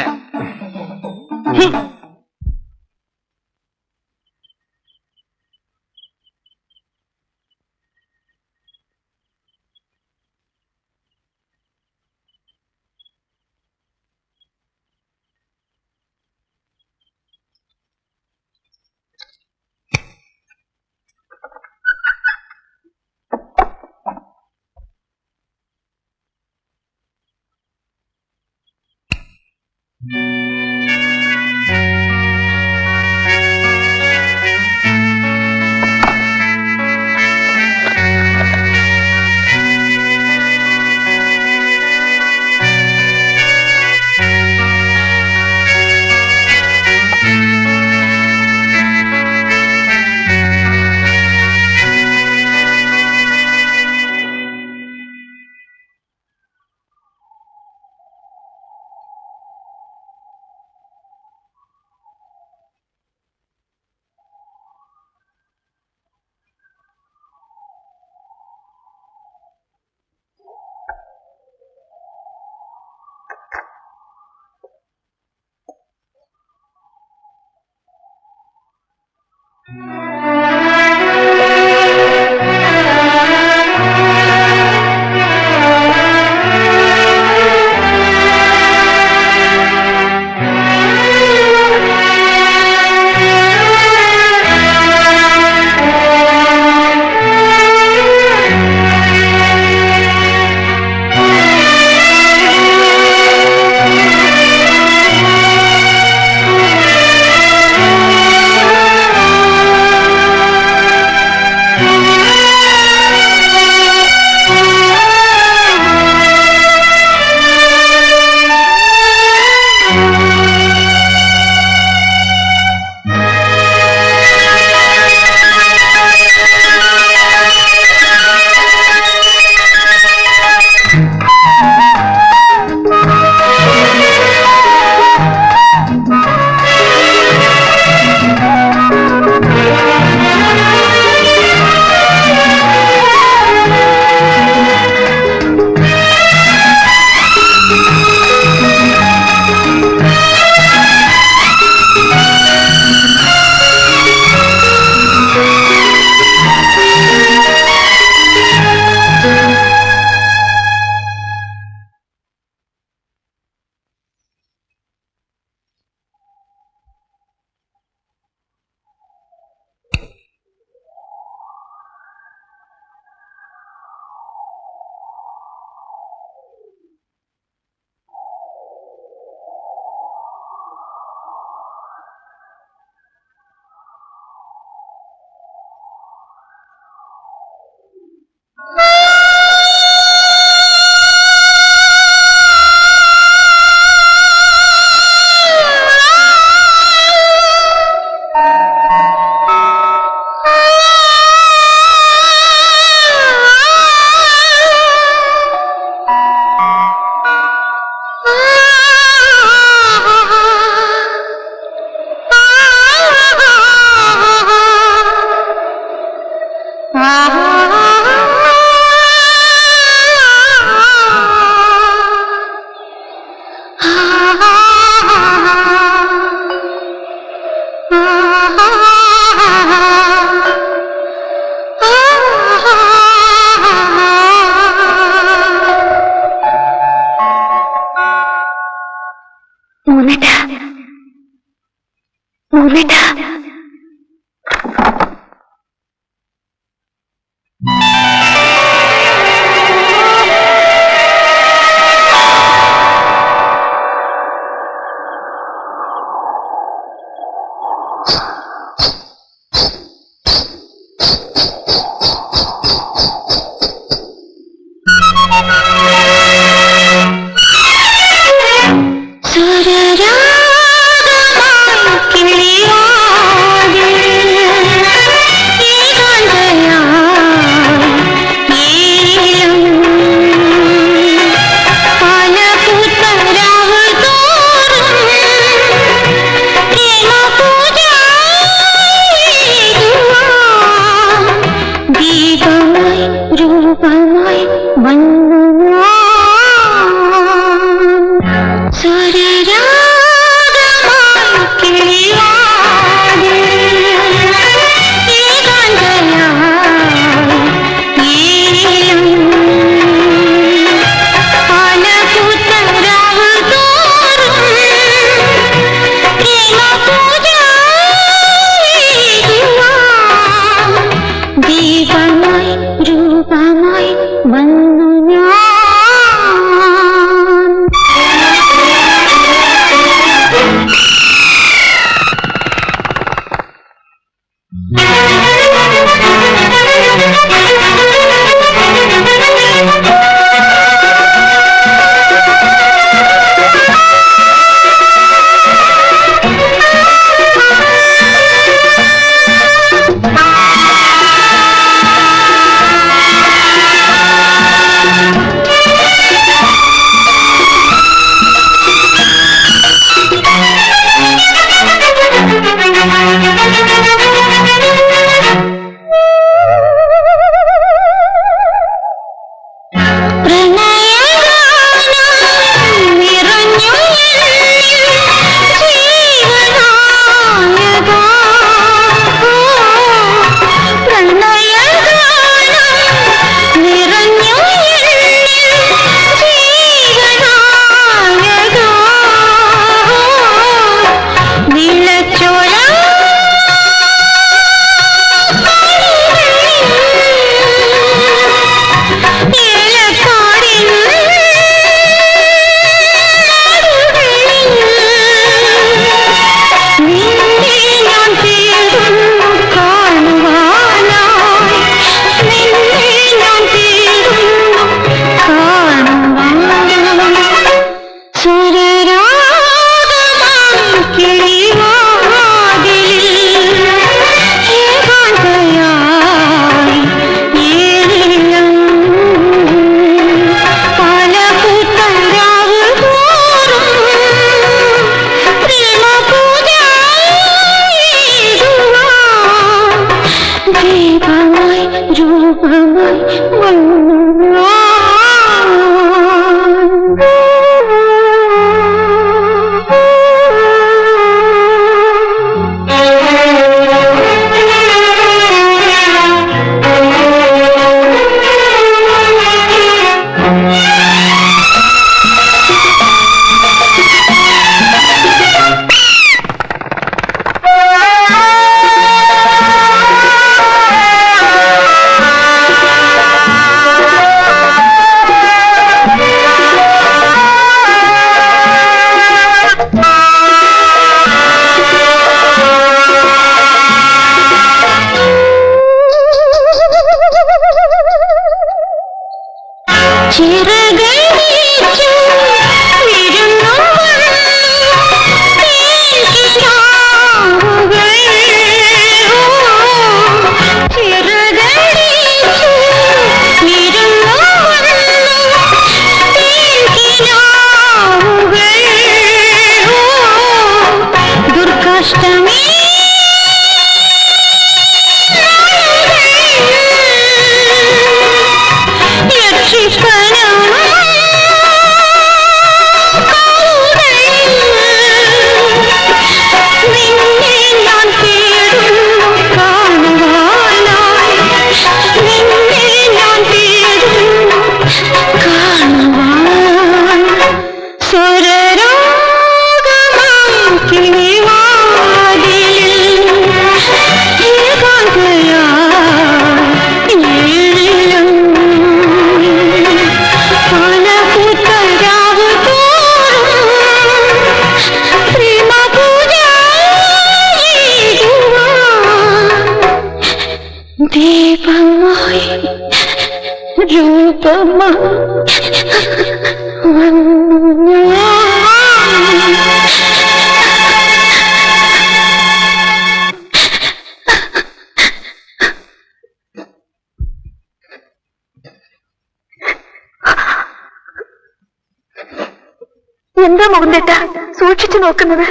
എന്താ മുകുന്ദേട്ടാ സൂക്ഷിച്ചു നോക്കുന്നത്?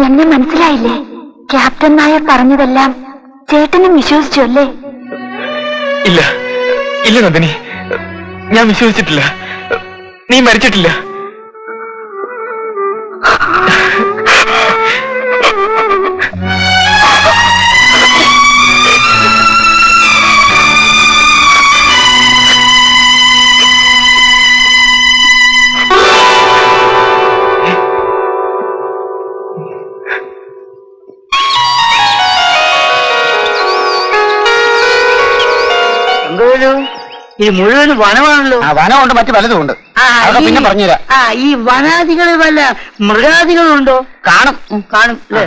എന്നെ മനസ്സിലായില്ലേ? ക്യാപ്റ്റൻ നായർ പറഞ്ഞതെല്ലാം ചേട്ടനും വിശ്വസിച്ചു അല്ലേ? ഇല്ല ഇല്ല നന്ദിനി, ഞാൻ വിശ്വസിച്ചിട്ടില്ല. നീ മരിച്ചിട്ടില്ല. ഈ മുഴുവൻ വനമാണല്ലോ. വനമുണ്ട്, മറ്റു പലതുമുണ്ട്. അതൊക്കെ പിന്നെ പറഞ്ഞുതരാം. ഈ വനാദികളിൽ വല്ല മൃഗാദികളുണ്ടോ? കാണും കാണും അല്ലേ?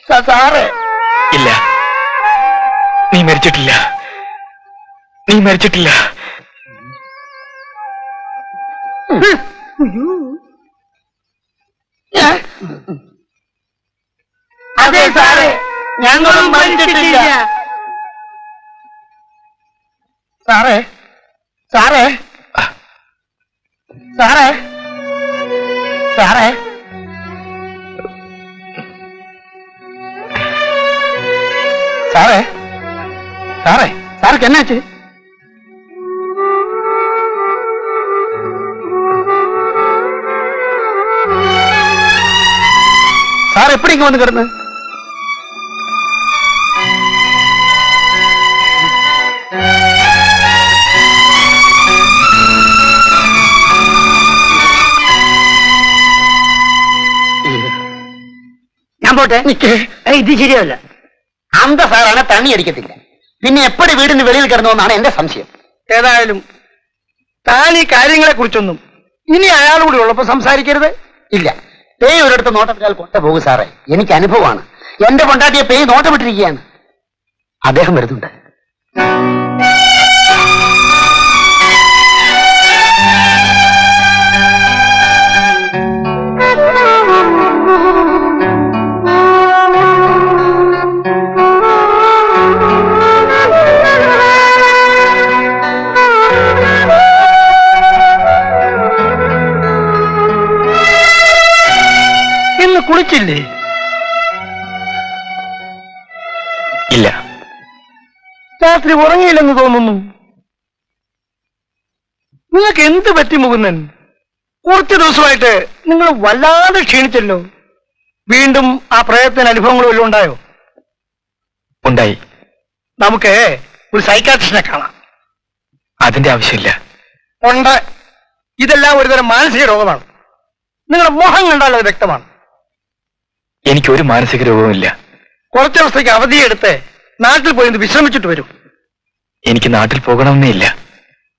സാറേ ഇല്ല, നീ മരിച്ചിട്ടില്ല, നീ മരിച്ചിട്ടില്ല. അതെ സാറേ, ഞങ്ങളും മരിച്ചിട്ടില്ല. സാറേ സാറേ സാറേ സാറേ സാറേ സാറേ സാർക്ക് എന്നാச்சு? സാർ എപ്പടി ഇങ്ങ് വന്ന് കിടന്ന്? ഞാൻ പോട്ടെ. ഇത് ശരിയല്ല. അന്ത സാറാണ് തണ്ണി അടിക്കത്തില്ല. പിന്നെ എപ്പോഴും വീടിന് വെളിയിൽ കിടന്നുവെന്നാണ് എന്റെ സംശയം. ഏതായാലും താൻ ഈ കാര്യങ്ങളെ കുറിച്ചൊന്നും ഇനി അയാളോട് ഉള്ളപ്പോ സംസാരിക്കരുത്. ഇല്ല, പേയ് ഒരിടത്ത് നോട്ടമിട്ടാൽ കൊണ്ടുപോകും സാറേ. എനിക്ക് അനുഭവമാണ്. എന്റെ കൊണ്ടാട്ടിയെ പേയ് നോട്ടമിട്ടിരിക്കുകയാണ്. അദ്ദേഹം വരുന്നുണ്ട്. ഇന്ന് കുളിച്ചില്ലേ? ഇല്ല. രാത്രി ഉറങ്ങിയില്ലെന്ന് തോന്നുന്നു. നിങ്ങൾക്ക് എന്ത് പറ്റി മുകുന്ദൻ? കുറച്ചു ദിവസമായിട്ട് നിങ്ങൾ വല്ലാതെ ക്ഷീണിച്ചല്ലോ. വീണ്ടും ആ പ്രയത്ന അനുഭവങ്ങൾ വല്ലതും ഉണ്ടായോ? ഉണ്ടായി. നമുക്ക് ഒരു സൈക്കാട്രിസ്റ്റിനെ കാണാം. അതിന്റെ ആവശ്യമില്ല. ഉണ്ട്. ഇതെല്ലാം ഒരുതരം മാനസിക രോഗമാണ്. നിങ്ങളുടെ മോഹം കണ്ടാൽ അത് വ്യക്തമാണ്. എനിക്കൊരു മാനസിക രോഗവുമില്ല. കുറച്ചു ദിവസത്തേക്ക് അവധിയെടുത്ത് നാട്ടിൽ പോയി വിശ്രമിച്ചിട്ട് വരും. എനിക്ക് നാട്ടിൽ പോകണമെന്നേ ഇല്ല.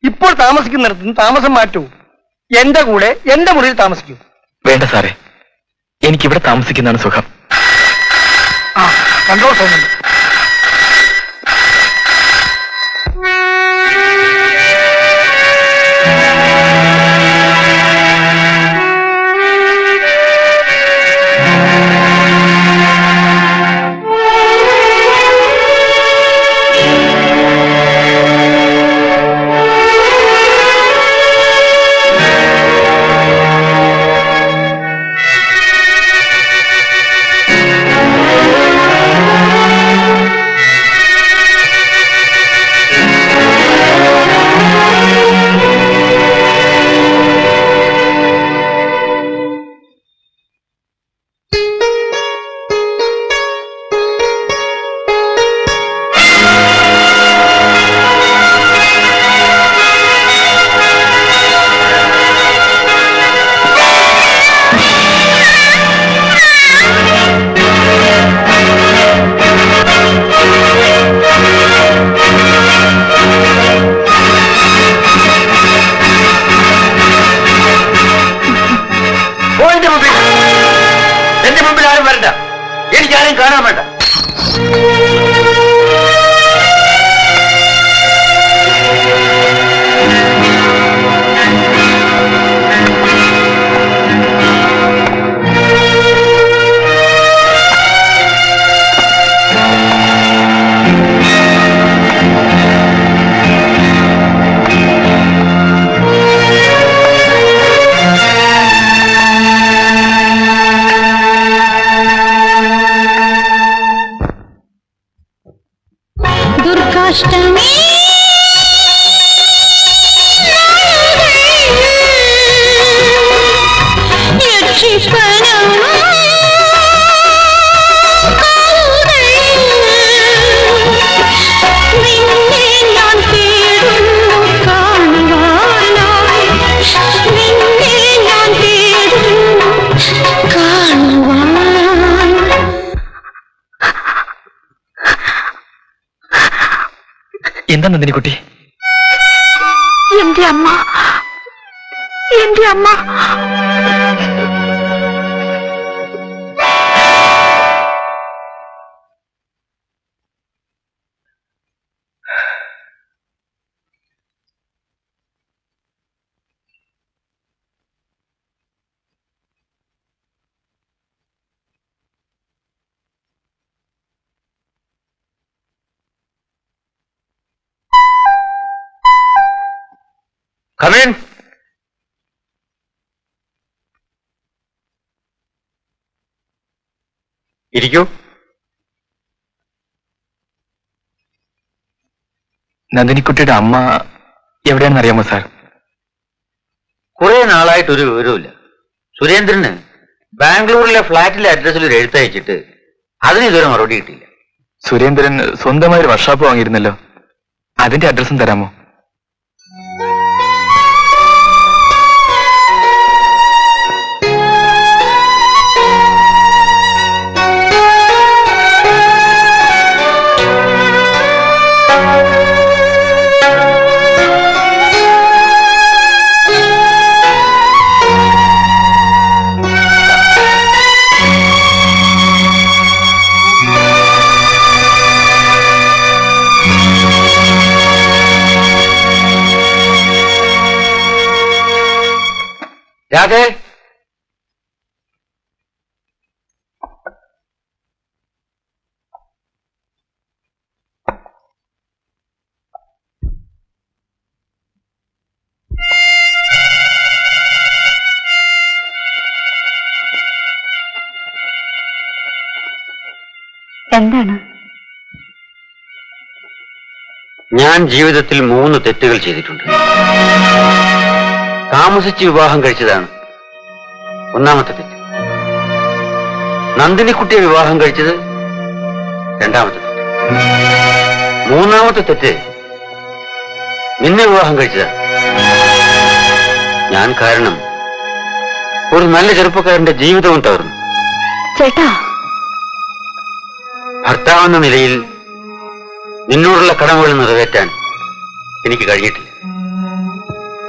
ഇപ്പോൾ താമസിക്കുന്നിടത്ത് താമസം മാറ്റൂ. എന്റെ കൂടെ എന്റെ മുറിയിൽ താമസിക്കൂ. വേണ്ട സാറേ, എനിക്കിവിടെ താമസിക്കുന്നതാണ് സുഖം. കൺട്രോൾ തോന്നുന്നു. എന്റെ മുമ്പിൽ ആരും വരണ്ട. എനിക്കാരും കാണാൻ വേണ്ട. दुर्गाष्टमी എന്താ നന്ദിനിക്കുട്ടി? എന്റെ അമ്മ, എന്റെ അമ്മ. കമേൻ. ഇരിക്കൂ. നന്ദിനിക്കുട്ടിയുടെ അമ്മ എവിടെയാണെന്ന് അറിയാമോ സാർ? കുറെ നാളായിട്ട് ഒരു വിവരവുമില്ല. സുരേന്ദ്രന് ബാംഗ്ലൂരിലെ ഫ്ലാറ്റിലെ അഡ്രസ്സിൽ ഒരു എഴുത്തയച്ചിട്ട് അതിന് ഇതുവരെ മറുപടി കിട്ടിയില്ല. സുരേന്ദ്രൻ സ്വന്തമായി ഒരു വർക്ക്ഷോപ്പ് വാങ്ങിയിരുന്നല്ലോ, അതിന്റെ അഡ്രസ്സും തരാമോ? രാധേ, എന്താണ്? ഞാൻ ജീവിതത്തിൽ 3 തെറ്റുകൾ ചെയ്തിട്ടുണ്ട്. താമസിച്ച് വിവാഹം കഴിച്ചതാണ് ഒന്നാമത്തെ തെറ്റ്. നന്ദിനിക്കുട്ടിയെ വിവാഹം കഴിച്ചത് രണ്ടാമത്തെ തെറ്റ്. മൂന്നാമത്തെ തെറ്റ് നിന്നെ വിവാഹം കഴിച്ചതാണ്. ഞാൻ കാരണം ഒരു നല്ല ചെറുപ്പക്കാരന്റെ ജീവിതവും തകർന്നു. ചേട്ടാ, ഭർത്താവെന്ന നിലയിൽ നിന്നോടുള്ള കടമകൾ നിറവേറ്റാൻ എനിക്ക് കഴിഞ്ഞിട്ടില്ല.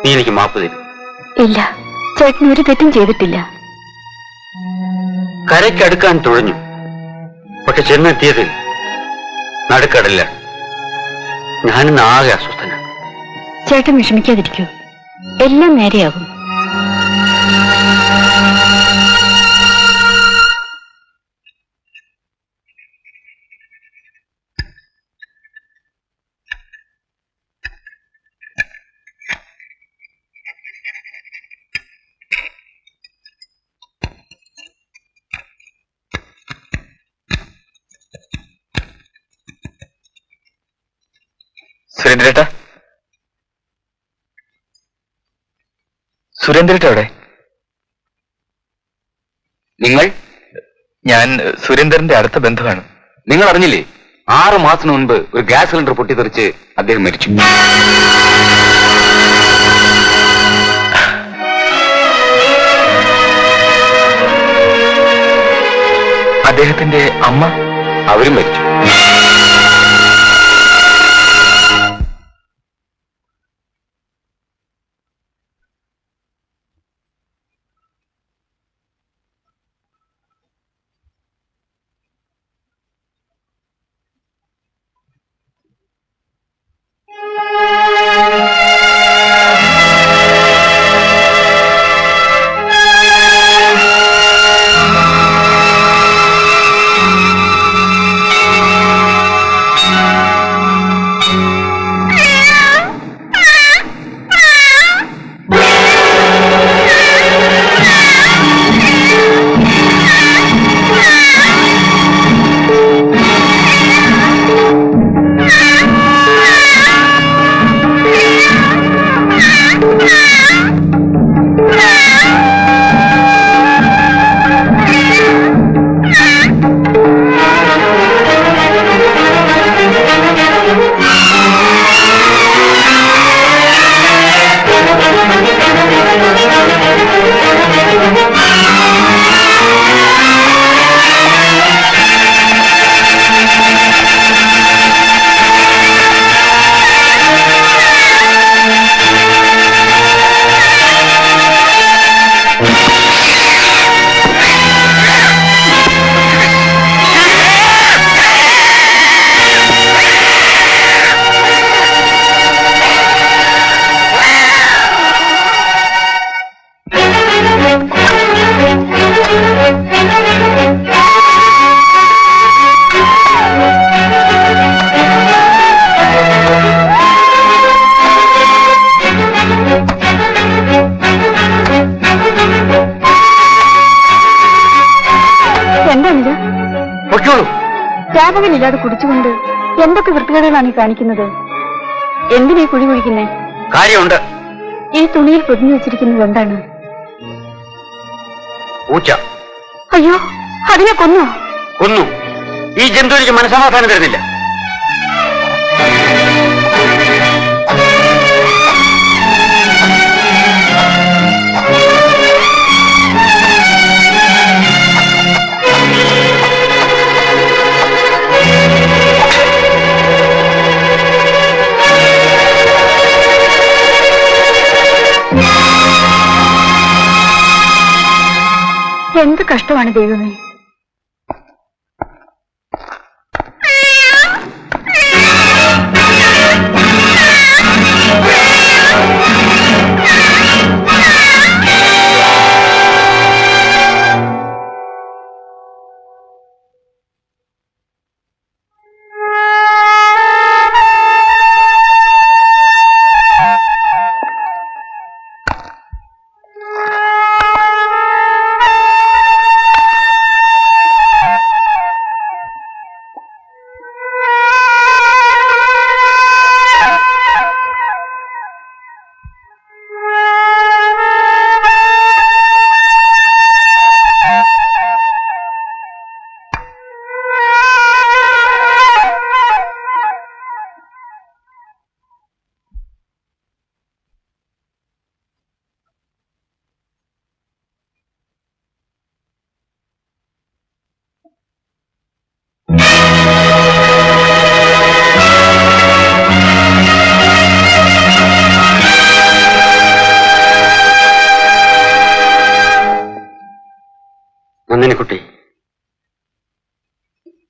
നീ എനിക്ക് മാപ്പ് തരും. ഇല്ല, ചേട്ടൻ ഒരു തെറ്റും ചെയ്തിട്ടില്ല. കരയ്ക്കടുക്കാൻ തുഴഞ്ഞു, പക്ഷെ ചെന്നെത്തിയത് നടുക്കടലിലാണ്. ഞാനിന്ന് ആകെ അസ്വസ്ഥനാണ്. ചേട്ടൻ വിഷമിക്കാതിരിക്കൂ, എല്ലാം നേരെയാകും. സുരേന്ദ്രേട്ട, സുരേന്ദ്രേട്ട എവിടെ? നിങ്ങൾ? ഞാൻ സുരേന്ദ്രന്റെ അടുത്ത ബന്ധുവാണ്. നിങ്ങൾ അറിഞ്ഞില്ലേ? 6 മാസത്തിന് മുൻപ് ഒരു ഗ്യാസ് സിലിണ്ടർ പൊട്ടിത്തെറിച്ച് അദ്ദേഹം മരിച്ചു. അദ്ദേഹത്തിന്റെ അമ്മ? അവരും മരിച്ചു. രാപകലില്ലാതെ കുടിച്ചുകൊണ്ട് എന്തൊക്കെ വൃത്തികേടുകളാണ് ഈ കാണിക്കുന്നത്? എന്തിനാ കുഴി കുഴിക്കുന്നേ? കാര്യമുണ്ട്. ഈ തുണിയിൽ പൊതിഞ്ഞു വെച്ചിരിക്കുന്നത് എന്താണ്? പൂച്ച. അയ്യോ, അതിനെ കൊന്നോ? കൊന്നു. ഈ ജന്തു എനിക്ക് മനസ്സമാധാനം തരുന്നില്ല. എന്ത് കഷ്ടമാണ് ദൈവമേ. നന്ദിനിക്കുട്ടി,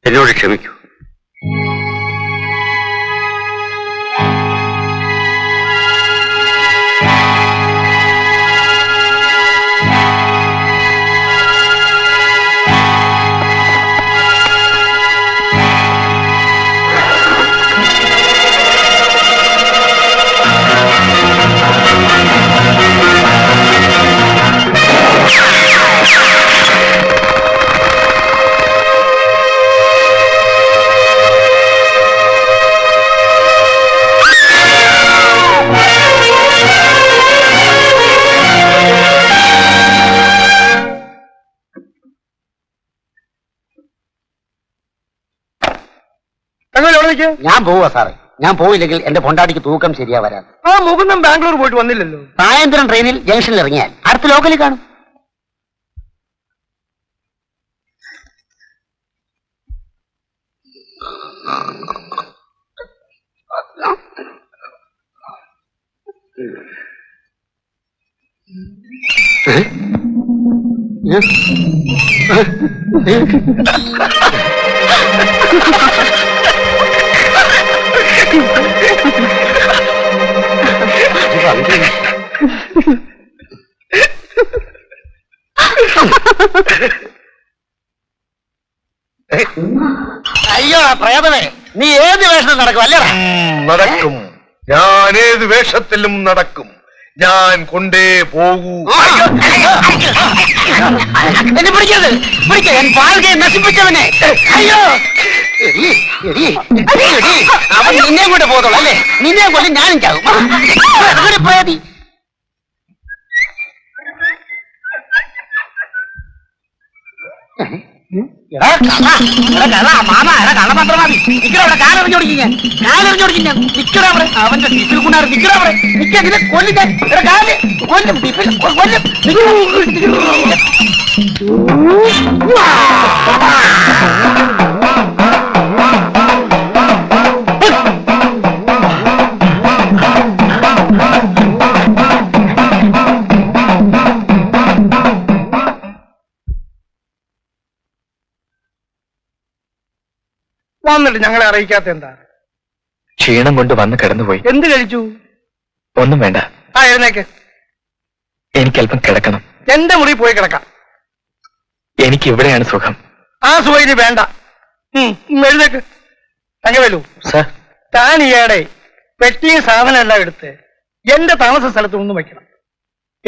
എന്നോട് ക്ഷമിക്കൂ. ഞാൻ പോവാ സാറേ. ഞാൻ പോയില്ലെങ്കിൽ എന്റെ പൊണ്ടാടിക്ക് തൂക്കം ശരിയാ വരാൻ. ആ മുകുന്ദൻ ബാംഗ്ലൂർ പോയിട്ട് വന്നില്ലല്ലോ. സായന്ത്രം ട്രെയിനിൽ ജംഗ്ഷനിൽ ഇറങ്ങിയാൽ അടുത്ത ലോക്കലിൽ കാണും. അയ്യോ പ്രേതമേ, നീ ഏത് വേഷം നടക്കും അല്ലേ? നടക്കും. ഞാൻ ഏത് വേഷത്തിലും നടക്കും. ഞാൻ കൊണ്ടേ പോകൂ. എന്നെ പിടിക്കരുത്, പിടിക്ക, ഞാൻ പാൽകയെ നശിപ്പിച്ചവനെ. അയ്യോ എടി, എടി, എടി, അവൻ നിന്നെ കൊണ്ട് പോകത്തുള്ളൂ അല്ലേ? നിന്നെ കൊല്ലും ഞാനും ചാകും. പ്രേതി അവന്റെ ടിപ്പിൽ കൊണ്ടാണ് നിൽക്കണവിടെ. നിൽക്കാതിനെ കൊല്ലിന്റെ കാല് കൊല്ലും, ടിപ്പിൽ കൊല്ലും. വന്നിട്ട് ഞങ്ങളെ അറിയിക്കാത്ത എന്താ? ക്ഷീണം കൊണ്ട് വന്ന് കിടന്നുപോയി. എന്ത് കഴിച്ചു? ഒന്നും വേണ്ട. ആ എഴുന്നേക്ക്. എനിക്കല്പം കിടക്കണം. എന്റെ മുറി പോയി കിടക്കാം. എനിക്ക് ഇവിടെയാണ് സുഖം. ആ സുഖം വേണ്ട. എഴുന്നേക്ക്. തങ്കവേലു സർ, താൻ ഈയിടെ പെട്ടിയും സാധനം എല്ലാം എടുത്ത് എന്റെ താമസ സ്ഥലത്ത് ഒന്ന് വെക്കണം.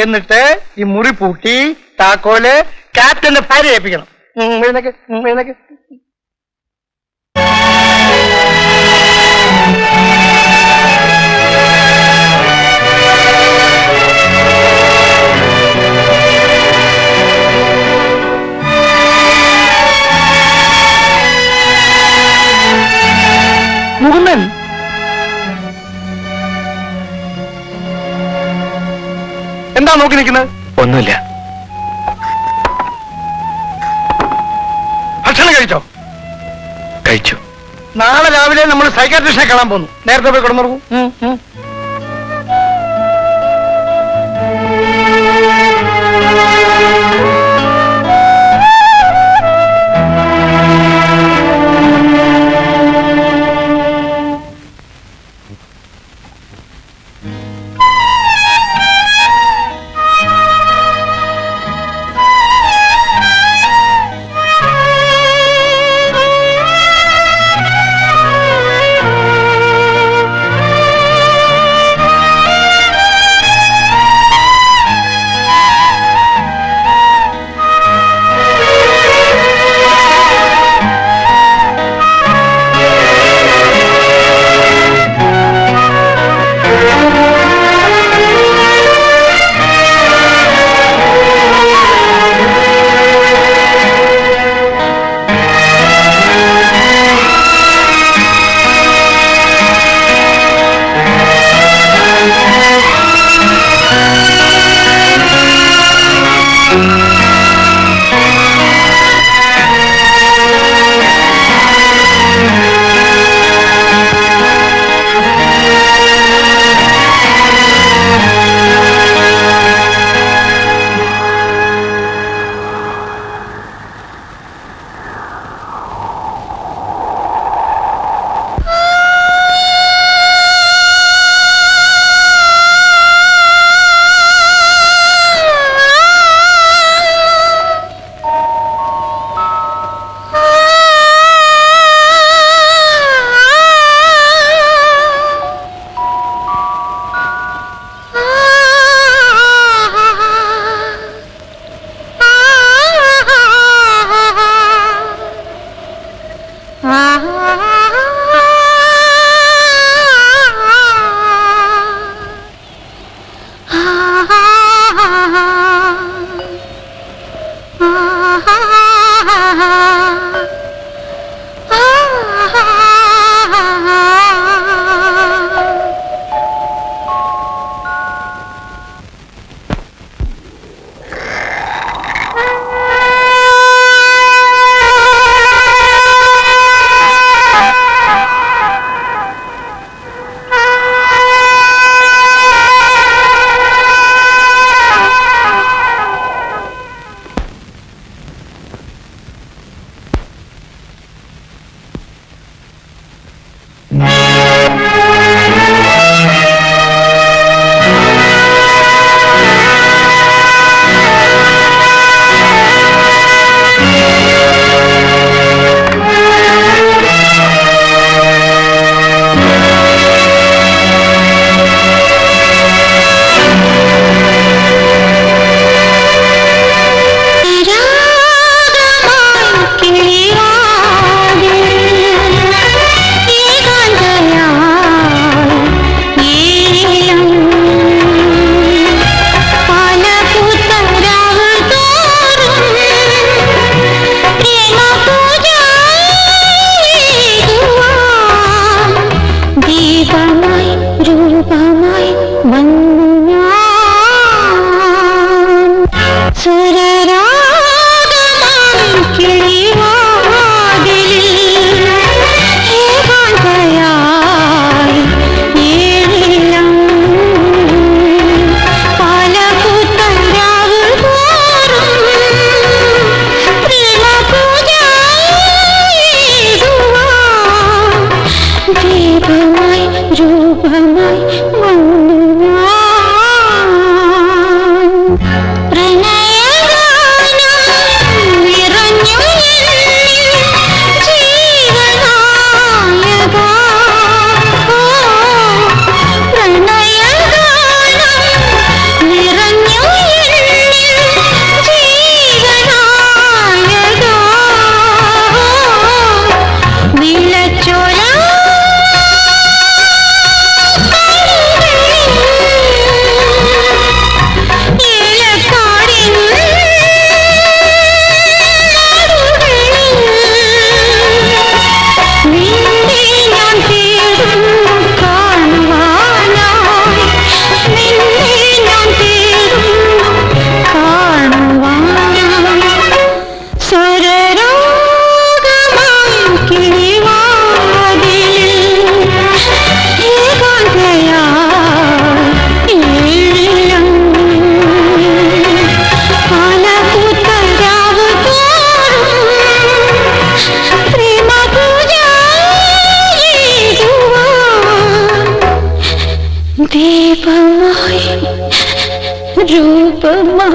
എന്നിട്ട് ഈ മുറി പൂട്ടി താക്കോല് ക്യാപ്റ്റന്റെ ഭാര്യ ഏൽപ്പിക്കണം. എഴുന്നേക്ക്, എഴുന്നേക്ക്. എന്താ നോക്കി നിൽക്കുന്നത്? ഒന്നുമില്ല. ഭക്ഷണം കഴിച്ചോ? കഴിച്ചു. നാളെ രാവിലെ നമ്മൾ സൈക്കാട്രിസ്റ്റിനെ കാണാൻ പോകുന്നു. നേരത്തെ പോയി കിടന്നുറങ്ങും. Chola രൂപമാ